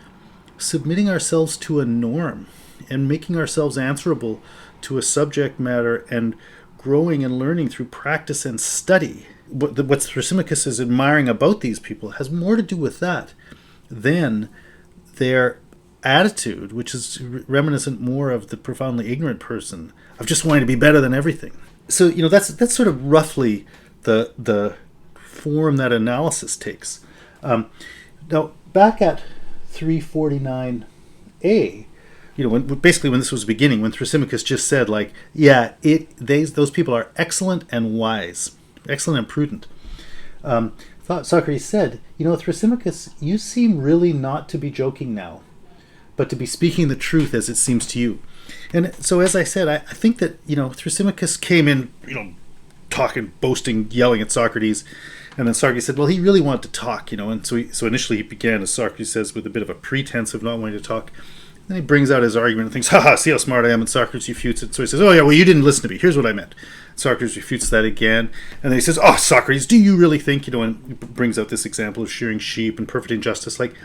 submitting ourselves to a norm and making ourselves answerable to a subject matter and growing and learning through practice and study. What Thrasymachus is admiring about these people has more to do with that than their attitude, which is reminiscent more of the profoundly ignorant person of just wanting to be better than everything. So that's sort of roughly the form that analysis takes. Now back at 349a, when this was beginning, when Thrasymachus just said, like, those people are excellent and wise, excellent and prudent. Socrates said, Thrasymachus, you seem really not to be joking now, but to be speaking the truth as it seems to you. And so, as I said, I think that, Thrasymachus came in, talking, boasting, yelling at Socrates. And then Socrates said, well, he really wanted to talk, and so initially he began, as Socrates says, with a bit of a pretense of not wanting to talk. Then he brings out his argument and thinks, haha, see how smart I am, and Socrates refutes it. So he says, oh yeah, well, you didn't listen to me. Here's what I meant. Socrates refutes that again. And then he says, oh, Socrates, do you really think, and he brings out this example of shearing sheep and perfect injustice. Like,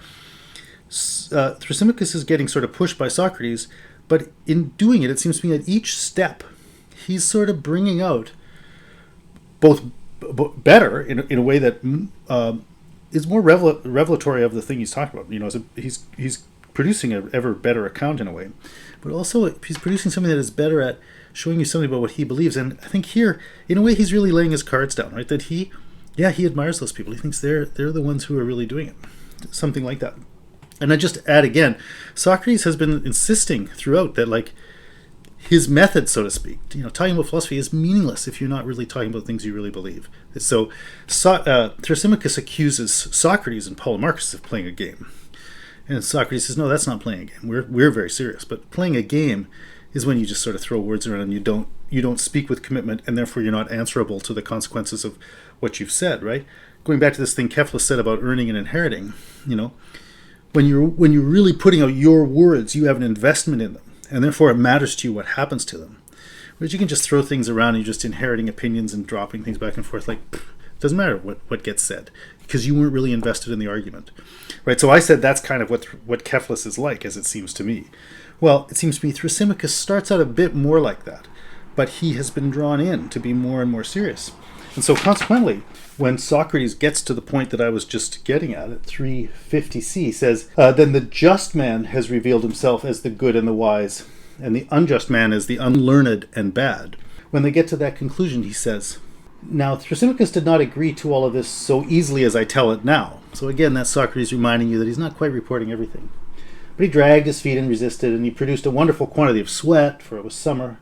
Thrasymachus is getting sort of pushed by Socrates, but in doing it, it seems to me at each step, he's sort of bringing out both better in a way that is more revelatory of the thing he's talking about. He's producing an ever better account in a way, but also he's producing something that is better at showing you something about what he believes. And I think here, in a way, he's really laying his cards down, right? That he admires those people. He thinks they're the ones who are really doing it, something like that. And I just add again, Socrates has been insisting throughout that, like, his method, so to speak, talking about philosophy is meaningless if you're not really talking about things you really believe. So Thrasymachus accuses Socrates and Polemarchus of playing a game. And Socrates says, no, that's not playing a game. We're very serious. But playing a game is when you just sort of throw words around and you don't speak with commitment, and therefore you're not answerable to the consequences of what you've said, right? Going back to this thing Kepler said about earning and inheriting, when you're really putting out your words, you have an investment in them. And therefore it matters to you what happens to them. Whereas you can just throw things around and you're just inheriting opinions and dropping things back and forth. Like, it doesn't matter what gets said, because you weren't really invested in the argument. Right? So I said that's kind of what Kepler is like, as it seems to me. Well, it seems to me Thrasymachus starts out a bit more like that, but he has been drawn in to be more and more serious. And so consequently, when Socrates gets to the point that I was just getting at 350c, he says, then the just man has revealed himself as the good and the wise, and the unjust man as the unlearned and bad. When they get to that conclusion, he says, now Thrasymachus did not agree to all of this so easily as I tell it now. So again, that's Socrates reminding you that he's not quite reporting everything. But he dragged his feet and resisted, and he produced a wonderful quantity of sweat, for it was summer.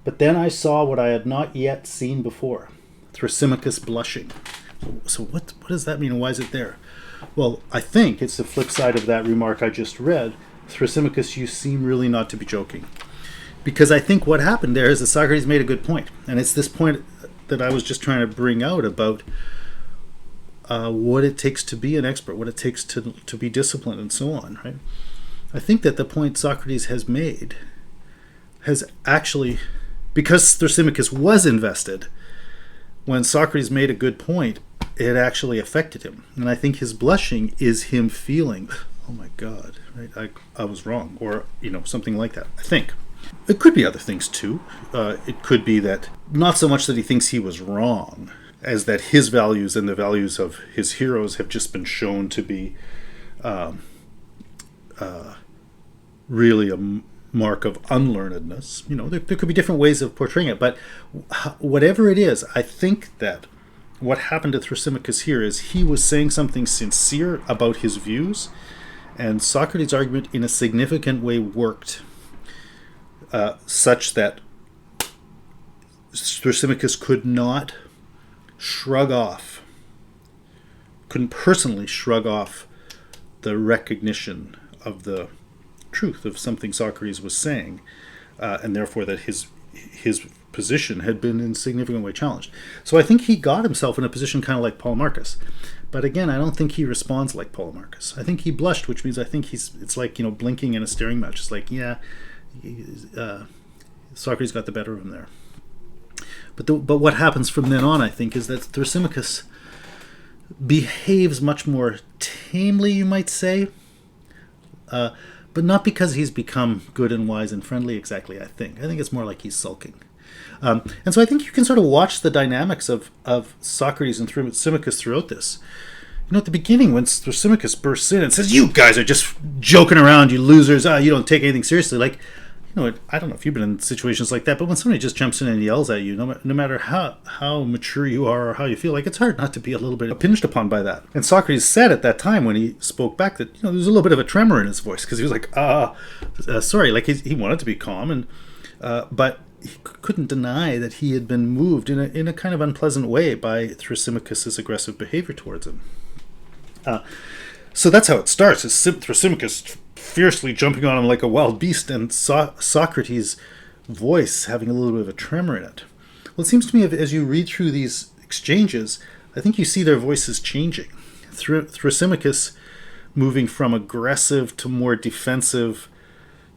But then I saw what I had not yet seen before. Thrasymachus blushing. So what does that mean, and why is it there? Well, I think it's the flip side of that remark I just read. Thrasymachus, you seem really not to be joking. Because I think what happened there is that Socrates made a good point. And it's this point that I was just trying to bring out about what it takes to be an expert, what it takes to be disciplined, and so on, right? I think that the point Socrates has made has actually, because Thrasymachus was invested, when Socrates made a good point, it actually affected him. And I think his blushing is him feeling, oh my God, right? I was wrong, or something like that, I think. It could be other things too. It could be that not so much that he thinks he was wrong, as that his values and the values of his heroes have just been shown to be really a mark of unlearnedness. There could be different ways of portraying it, but whatever it is, I think that what happened to Thrasymachus here is he was saying something sincere about his views, and Socrates' argument in a significant way worked, such that Thrasymachus couldn't personally shrug off the recognition of the truth of something Socrates was saying, and therefore that his position had been in a significant way challenged. So I think he got himself in a position kind of like Polemarchus. But again, I don't think he responds like Polemarchus. I think he blushed, which means I think it's like, blinking in a staring match. It's like, Socrates got the better of him there. But what happens from then on, I think, is that Thrasymachus behaves much more tamely, you might say, but not because he's become good and wise and friendly exactly, I think. I think it's more like he's sulking. And so I think you can sort of watch the dynamics of Socrates and Thrasymachus throughout this. At the beginning, when Thrasymachus bursts in and says, "You guys are just joking around, you losers, you don't take anything seriously," like, I don't know if you've been in situations like that, but when somebody just jumps in and yells at you, no matter how mature you are or how you feel, like, it's hard not to be a little bit impinged upon by that. And Socrates said at that time when he spoke back that there was a little bit of a tremor in his voice, because he was like, sorry, like he wanted to be calm, and but he couldn't deny that he had been moved in a kind of unpleasant way by Thrasymachus' aggressive behavior towards him. So that's how it starts. It's Thrasymachus fiercely jumping on him like a wild beast, and Socrates' voice having a little bit of a tremor in it. Well, it seems to me, as you read through these exchanges, I think you see their voices changing. Thrasymachus moving from aggressive to more defensive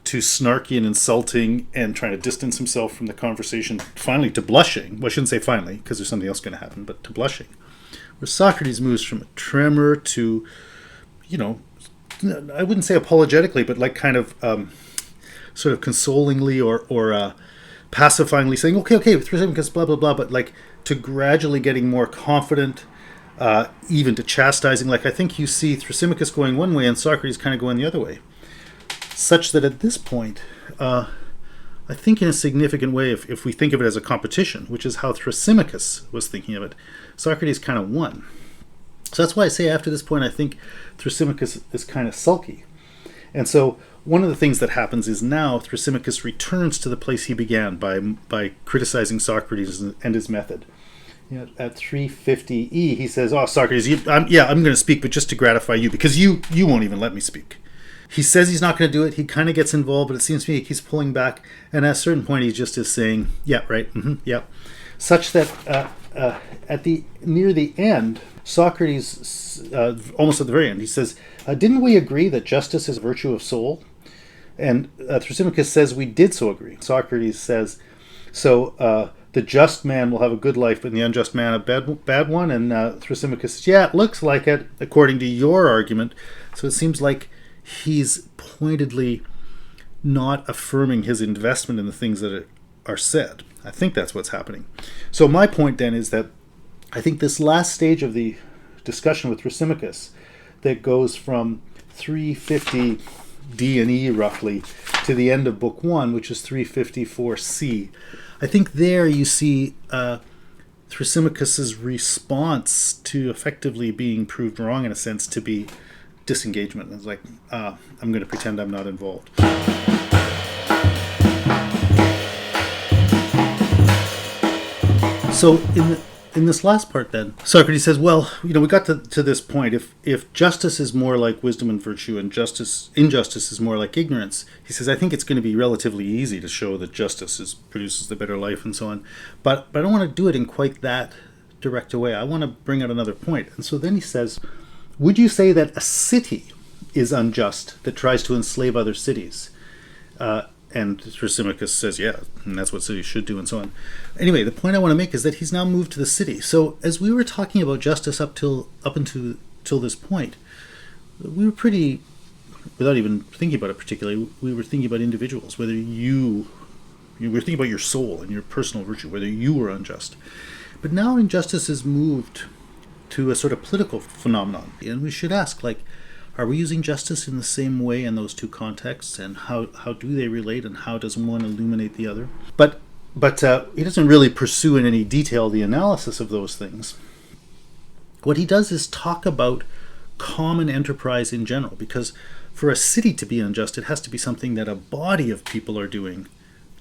to snarky and insulting and trying to distance himself from the conversation, finally to blushing. Well, I shouldn't say finally, because there's something else going to happen, but to blushing. Where Socrates moves from a tremor to, I wouldn't say apologetically, but like kind of sort of consolingly or pacifyingly saying, okay, Thrasymachus, blah, blah, blah, but like to gradually getting more confident, even to chastising. Like, I think you see Thrasymachus going one way and Socrates kind of going the other way. Such that at this point, I think in a significant way, if we think of it as a competition, which is how Thrasymachus was thinking of it, Socrates kind of won. So that's why I say after this point, I think Thrasymachus is kind of sulky. And so one of the things that happens is now Thrasymachus returns to the place he began by criticizing Socrates and his method. At 350E, he says, "Oh, Socrates, I'm going to speak, but just to gratify you, because you won't even let me speak." He says he's not going to do it. He kind of gets involved, but it seems to me he's pulling back. And at a certain point, he just is saying, "Yeah, right, yeah." Such that near the end, Socrates, almost at the very end, he says, "Didn't we agree that justice is a virtue of soul?" And Thrasymachus says, "We did so agree." Socrates says, "So the just man will have a good life, but the unjust man a bad one." And Thrasymachus says, "Yeah, it looks like it, according to your argument." So it seems like he's pointedly not affirming his investment in the things that are said. I think that's what's happening. So my point then is that I think this last stage of the discussion with Thrasymachus, that goes from 350 D and E roughly to the end of Book 1, which is 354 C, I think there you see Thrasymachus' response to effectively being proved wrong, in a sense, to be disengagement. It's like, I'm going to pretend I'm not involved. So in this last part then, Socrates says, well, we got to this point. If justice is more like wisdom and virtue and injustice is more like ignorance, he says, I think it's going to be relatively easy to show that justice produces the better life and so on. But I don't want to do it in quite that direct a way. I want to bring out another point. And so then he says, would you say that a city is unjust that tries to enslave other cities? And Thrasymachus says, yeah, and that's what cities should do, and so on. Anyway, the point I want to make is that he's now moved to the city. So as we were talking about justice up until this point, we were pretty, without even thinking about it particularly, we were thinking about individuals, whether you were thinking about your soul and your personal virtue, whether you were unjust. But now injustice has moved to a sort of political phenomenon. And we should ask, are we using justice in the same way in those two contexts, and how do they relate, and how does one illuminate the other? But he doesn't really pursue in any detail the analysis of those things. What he does is talk about common enterprise in general, because for a city to be unjust, it has to be something that a body of people are doing,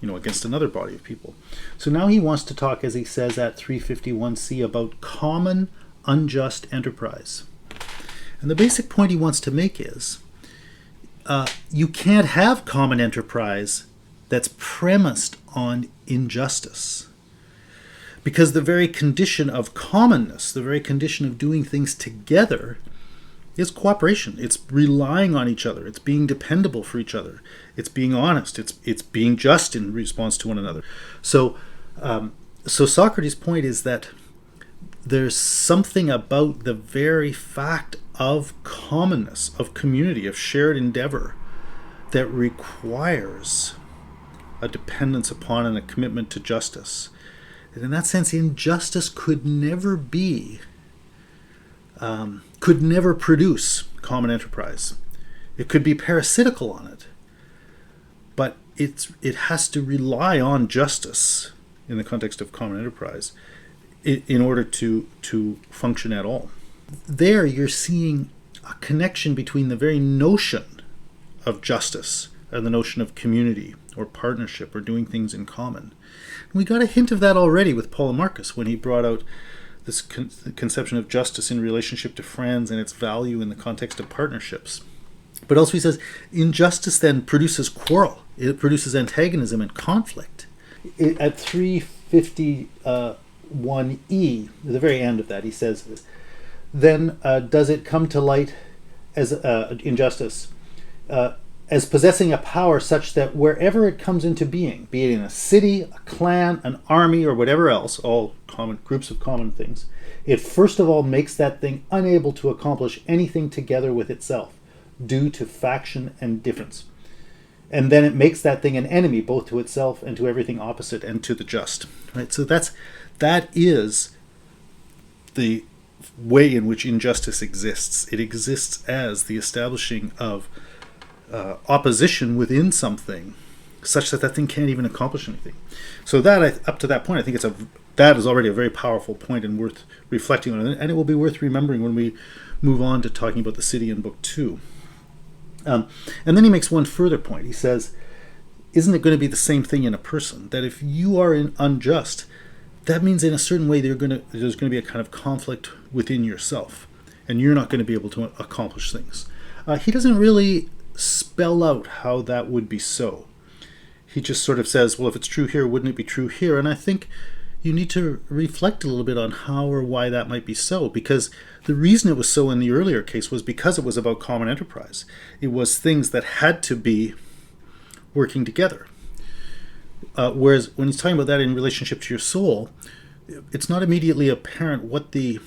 against another body of people. So now he wants to talk, as he says at 351c, about common unjust enterprise. And the basic point he wants to make is you can't have common enterprise that's premised on injustice. Because the very condition of commonness, the very condition of doing things together, is cooperation. It's relying on each other. It's being dependable for each other. It's being honest. It's being just in response to one another. So Socrates' point is that there's something about the very fact of commonness, of community, of shared endeavor, that requires a dependence upon and a commitment to justice. And in that sense, injustice could never produce common enterprise. It could be parasitical on it, but it has to rely on justice in the context of common enterprise in order to function at all. There you're seeing a connection between the very notion of justice and the notion of community or partnership or doing things in common. And we got a hint of that already with Polemarchus when he brought out this conception of justice in relationship to friends and its value in the context of partnerships. But also he says injustice then produces quarrel. It produces antagonism and conflict. At 351e, at the very end of that, he says, then does it come to light as injustice as possessing a power such that wherever it comes into being, be it in a city, a clan, an army, or whatever else, all common groups of common things, it first of all makes that thing unable to accomplish anything together with itself, due to faction and difference. And then it makes that thing an enemy both to itself and to everything opposite and to the just. Right? So that is the way in which injustice exists. It exists as the establishing of opposition within something, such that thing can't even accomplish anything. So that, up to that point, I think that is already a very powerful point and worth reflecting on, and it will be worth remembering when we move on to talking about the city in Book 2. And then he makes one further point. He says, isn't it going to be the same thing in a person? That if you are unjust, that means in a certain way there's going to be a kind of conflict within yourself, and you're not going to be able to accomplish things. He doesn't really spell out how that would be so. He just sort of says, well, if it's true here, wouldn't it be true here? And I think you need to reflect a little bit on how or why that might be so, because the reason it was so in the earlier case was because it was about common enterprise. It was things that had to be working together. Whereas when he's talking about that in relationship to your soul, it's not immediately apparent what the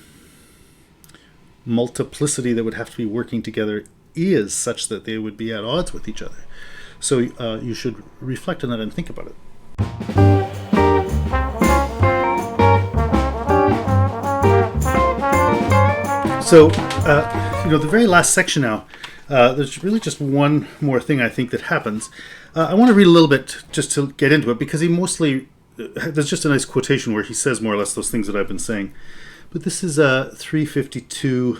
multiplicity that would have to be working together is, such that they would be at odds with each other. So you should reflect on that and think about it. So, the very last section now, there's really just one more thing I think that happens. I want to read a little bit just to get into it, because there's just a nice quotation where he says more or less those things that I've been saying. But this is 352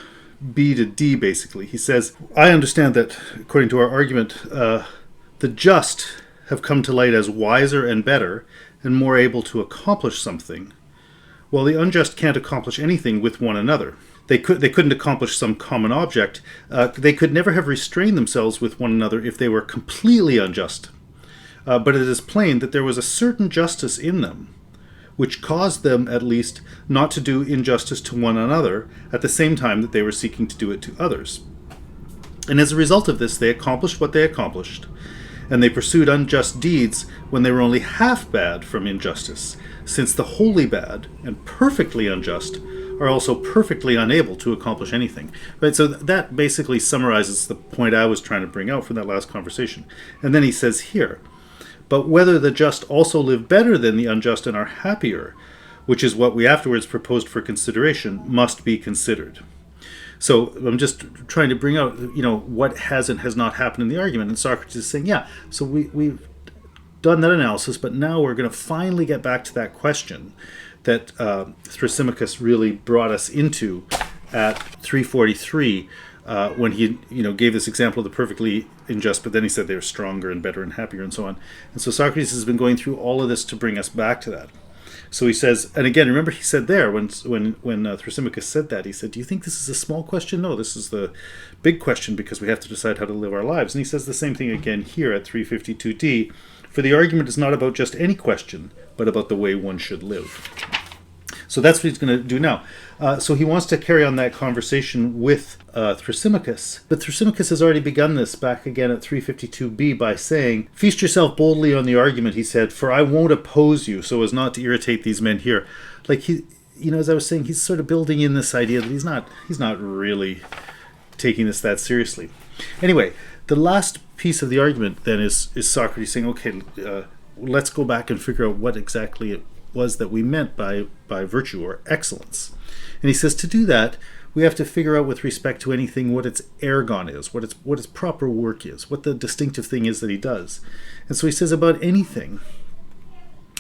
B to D, basically. He says, I understand that, according to our argument, the just have come to light as wiser and better and more able to accomplish something, While the unjust can't accomplish anything with one another. They couldn't accomplish some common object. They could never have restrained themselves with one another if they were completely unjust. But it is plain that there was a certain justice in them, which caused them, at least, not to do injustice to one another at the same time that they were seeking to do it to others. And as a result of this, they accomplished what they accomplished, and they pursued unjust deeds when they were only half bad from injustice, since the wholly bad and perfectly unjust are also perfectly unable to accomplish anything. Right? So that basically summarizes the point I was trying to bring out from that last conversation. And then he says here, but whether the just also live better than the unjust and are happier, which is what we afterwards proposed for consideration, must be considered. So I'm just trying to bring out, what has and has not happened in the argument. And Socrates is saying, yeah, so we've done that analysis, but now we're going to finally get back to that question that Thrasymachus really brought us into at 343 when he gave this example of the perfectly unjust, but then he said they were stronger and better and happier and so on. And so Socrates has been going through all of this to bring us back to that. So he says, and again, remember he said there, when Thrasymachus said that, he said, do you think this is a small question? No, this is the big question because we have to decide how to live our lives. And he says the same thing again here at 352d, for the argument is not about just any question, but about the way one should live. So that's what he's going to do now. So he wants to carry on that conversation with Thrasymachus. But Thrasymachus has already begun this back again at 352b by saying, feast yourself boldly on the argument, he said, for I won't oppose you so as not to irritate these men here. Like he, as I was saying, he's sort of building in this idea that he's not really taking this that seriously. Anyway, the last piece of the argument then is Socrates saying, okay, let's go back and figure out what exactly it was that we meant by virtue or excellence. And he says to do that, we have to figure out with respect to anything what its ergon is, what its proper work is, what the distinctive thing is that he does. And so he says about anything,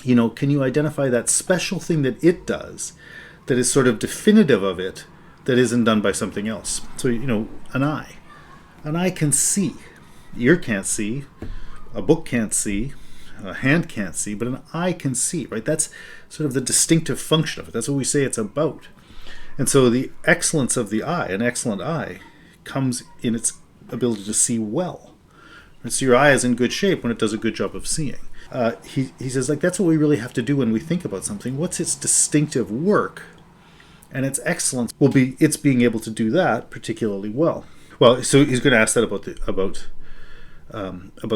can you identify that special thing that it does that is sort of definitive of it that isn't done by something else? So, an eye. An eye can see. Ear can't see. A book can't see. A hand can't see, but an eye can see, right? That's sort of the distinctive function of it. That's what we say it's about. And so the excellence of the eye, an excellent eye, comes in its ability to see well. And so your eye is in good shape when it does a good job of seeing. He says, that's what we really have to do when we think about something. What's its distinctive work? And its excellence will be its being able to do that particularly well. Well, so he's going to ask that about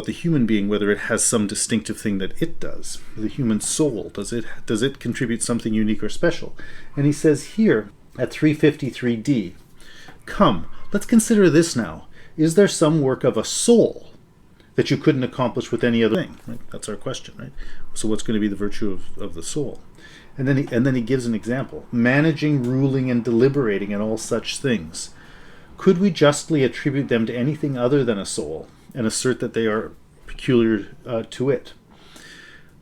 the human being, whether it has some distinctive thing that it does. The human soul, does it contribute something unique or special? And he says here at 353d, come, let's consider this now. Is there some work of a soul that you couldn't accomplish with any other thing? Right? That's our question, right? So what's going to be the virtue of the soul? And then he gives an example. Managing, ruling, and deliberating and all such things. Could we justly attribute them to anything other than a soul and assert that they are peculiar to it?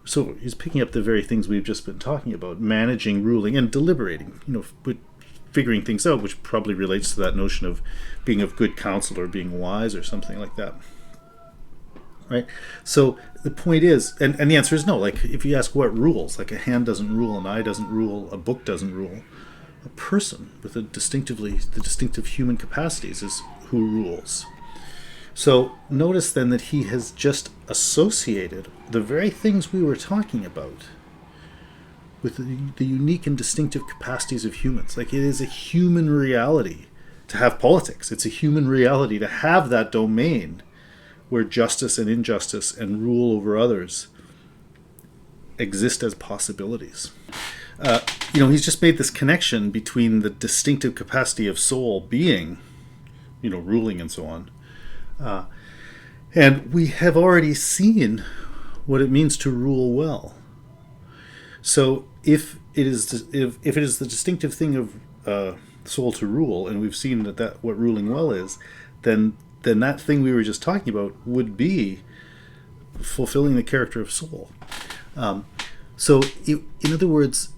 So he's picking up the very things we've just been talking about, managing, ruling, and deliberating, figuring things out, which probably relates to that notion of being of good counsel or being wise or something like that. Right? So the point is, and the answer is no. Like if you ask what rules, like a hand doesn't rule, an eye doesn't rule, a book doesn't rule. A person with the distinctive human capacities is who rules. So notice then that he has just associated the very things we were talking about with the unique and distinctive capacities of humans. Like it is a human reality to have politics. It's a human reality to have that domain where justice and injustice and rule over others exist as possibilities. He's just made this connection between the distinctive capacity of soul being, ruling and so on. And we have already seen what it means to rule well. So if it is the distinctive thing of soul to rule, and we've seen that what ruling well is, then that thing we were just talking about would be fulfilling the character of soul. So in other words,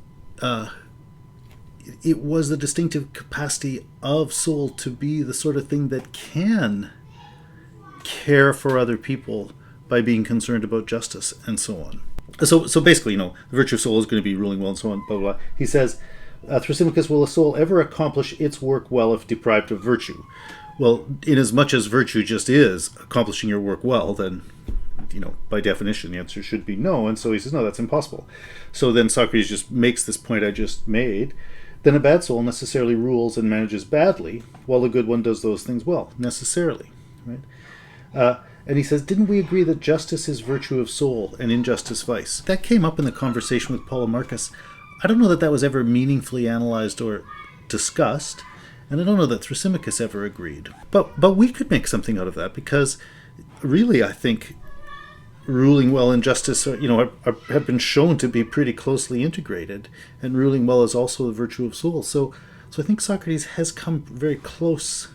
it was the distinctive capacity of soul to be the sort of thing that can care for other people by being concerned about justice and so on. So basically, the virtue of soul is going to be ruling well and so on, blah, blah, blah. He says, Thrasymachus, will a soul ever accomplish its work well if deprived of virtue? Well, inasmuch as virtue just is accomplishing your work well, then, by definition, the answer should be no. And so he says, no, that's impossible. So then Socrates just makes this point I just made. Then a bad soul necessarily rules and manages badly, while a good one does those things well, necessarily. Right? And he says, didn't we agree that justice is virtue of soul and injustice vice? That came up in the conversation with Polemarchus. I don't know that was ever meaningfully analyzed or discussed, and I don't know that Thrasymachus ever agreed. But we could make something out of that, because really I think ruling well and justice have been shown to be pretty closely integrated, and ruling well is also the virtue of soul. So I think Socrates has come very close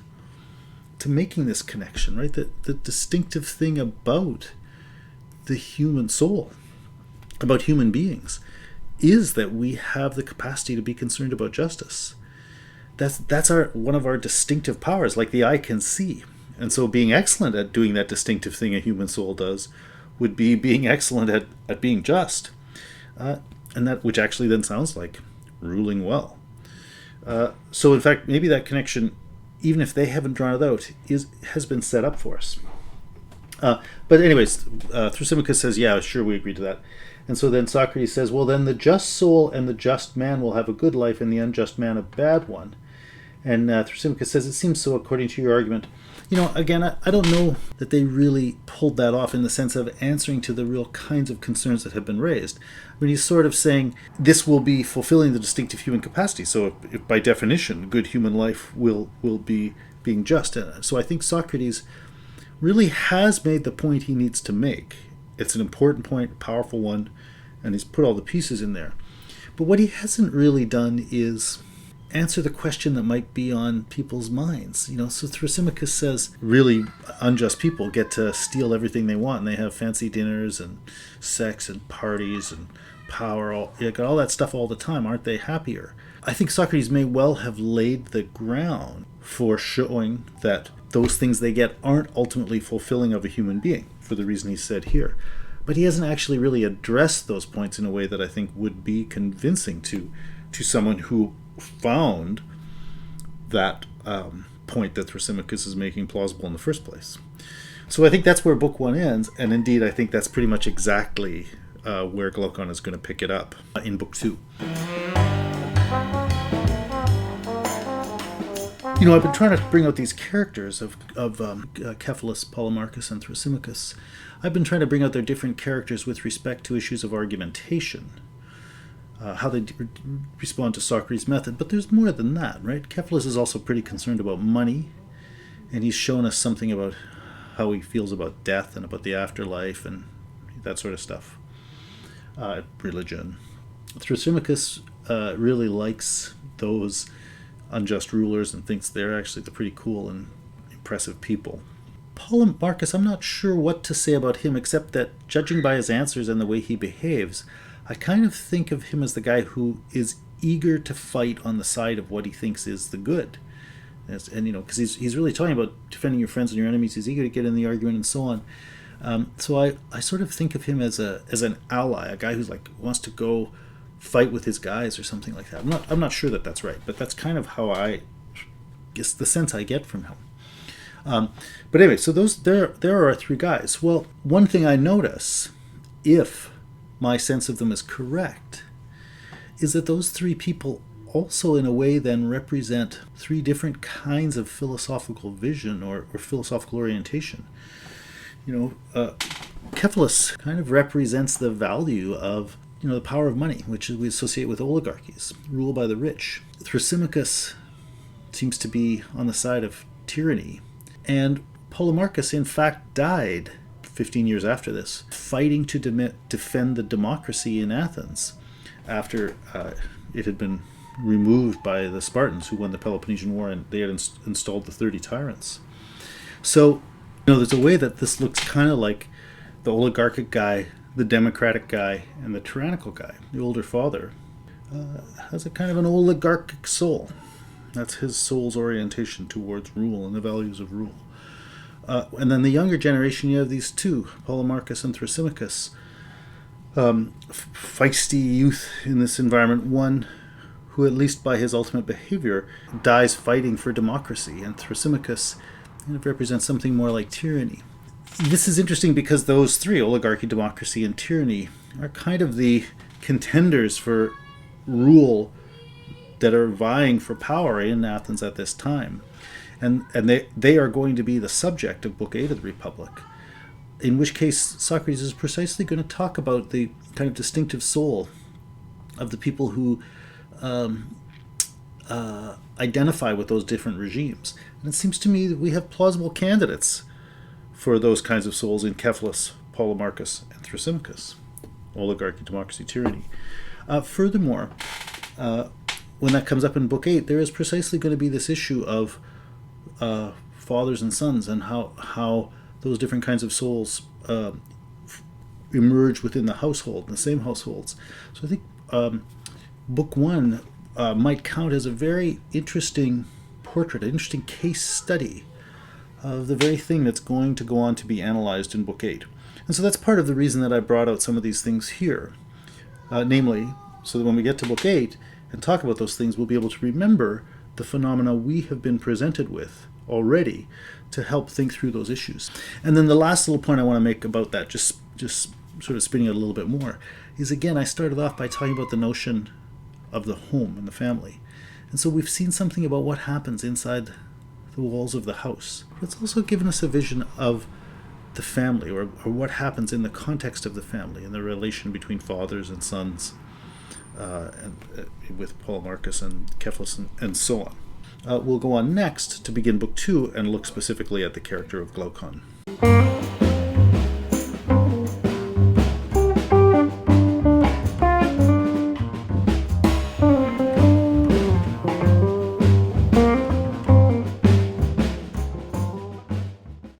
to making this connection, right? The distinctive thing about the human soul, about human beings, is that we have the capacity to be concerned about justice. That's one of our distinctive powers, like the eye can see. And so being excellent at doing that distinctive thing a human soul does would be being excellent at being just. And that, which actually then sounds like ruling well. So in fact, maybe that connection, even if they haven't drawn it out, has been set up for us. But anyways, Thrasymachus says, yeah, sure, we agree to that. And so then Socrates says, well, then the just soul and the just man will have a good life, and the unjust man a bad one. And Thrasymachus says, it seems so according to your argument. Again, I don't know that they really pulled that off in the sense of answering to the real kinds of concerns that have been raised. I mean, he's sort of saying this will be fulfilling the distinctive human capacity. So if by definition, good human life will be being just. So I think Socrates really has made the point he needs to make. It's an important point, a powerful one, and he's put all the pieces in there. But what he hasn't really done is answer the question that might be on people's minds. So Thrasymachus says really unjust people get to steal everything they want, and they have fancy dinners and sex and parties and power, got all that stuff all the time. Aren't they happier? I think Socrates may well have laid the ground for showing that those things they get aren't ultimately fulfilling of a human being, for the reason he said here. But he hasn't actually really addressed those points in a way that I think would be convincing to someone who found that point that Thrasymachus is making plausible in the first place. So I think that's where book one ends, and indeed I think that's pretty much exactly where Glaucon is going to pick it up in book two. I've been trying to bring out these characters of Cephalus, Polemarchus, and Thrasymachus. I've been trying to bring out their different characters with respect to issues of argumentation, how they respond to Socrates' method. But there's more than that, right? Cephalus is also pretty concerned about money, and he's shown us something about how he feels about death and about the afterlife and that sort of stuff. Religion. Thrasymachus really likes those unjust rulers and thinks they're actually the pretty cool and impressive people. Polemarchus, I'm not sure what to say about him, except that judging by his answers and the way he behaves, I kind of think of him as the guy who is eager to fight on the side of what he thinks is the good. And because he's really talking about defending your friends and your enemies. He's eager to get in the argument and so on. So I sort of think of him as an ally, a guy who's wants to go fight with his guys or something like that. I'm not sure that that's right, but that's kind of how I guess the sense I get from him. But anyway, so there are our three guys. Well, one thing I notice, if my sense of them is correct, is that those three people also in a way then represent three different kinds of philosophical vision or philosophical orientation. Cephalus kind of represents the value of the power of money, which we associate with oligarchies, rule by the rich. Thrasymachus seems to be on the side of tyranny, and Polemarchus in fact died 15 years after this, fighting to defend the democracy in Athens after it had been removed by the Spartans, who won the Peloponnesian War, and they had installed the 30 tyrants. So, there's a way that this looks kind of like the oligarchic guy, the democratic guy, and the tyrannical guy. The older father has a kind of an oligarchic soul. That's his soul's orientation towards rule and the values of rule. And then the younger generation, you have these two, Polemarchus and Thrasymachus, feisty youth in this environment, one who, at least by his ultimate behavior, dies fighting for democracy, and Thrasymachus represents something more like tyranny. This is interesting because those three, oligarchy, democracy, and tyranny, are kind of the contenders for rule that are vying for power in Athens at this time. And they are going to be the subject of Book 8 of the Republic, in which case Socrates is precisely going to talk about the kind of distinctive soul of the people who identify with those different regimes. And it seems to me that we have plausible candidates for those kinds of souls in Cephalus, Polemarchus, and Thrasymachus. Oligarchy, democracy, tyranny. Furthermore, when that comes up in Book 8, there is precisely going to be this issue of fathers and sons, and how those different kinds of souls emerge within the household, in the same households. So I think Book 1 might count as a very interesting portrait, an interesting case study of the very thing that's going to go on to be analyzed in Book 8. And so that's part of the reason that I brought out some of these things here. Namely, so that when we get to Book 8 and talk about those things, we'll be able to remember the phenomena we have been presented with already to help think through those issues. And then the last little point I want to make about that, just sort of spinning it a little bit more, is again, I started off by talking about the notion of the home and the family. And so we've seen something about what happens inside the walls of the house. But it's also given us a vision of the family, or what happens in the context of the family, and the relation between fathers and sons, with Polemarchus and Cephalus and so on. We'll go on next to begin Book 2 and look specifically at the character of Glaucon.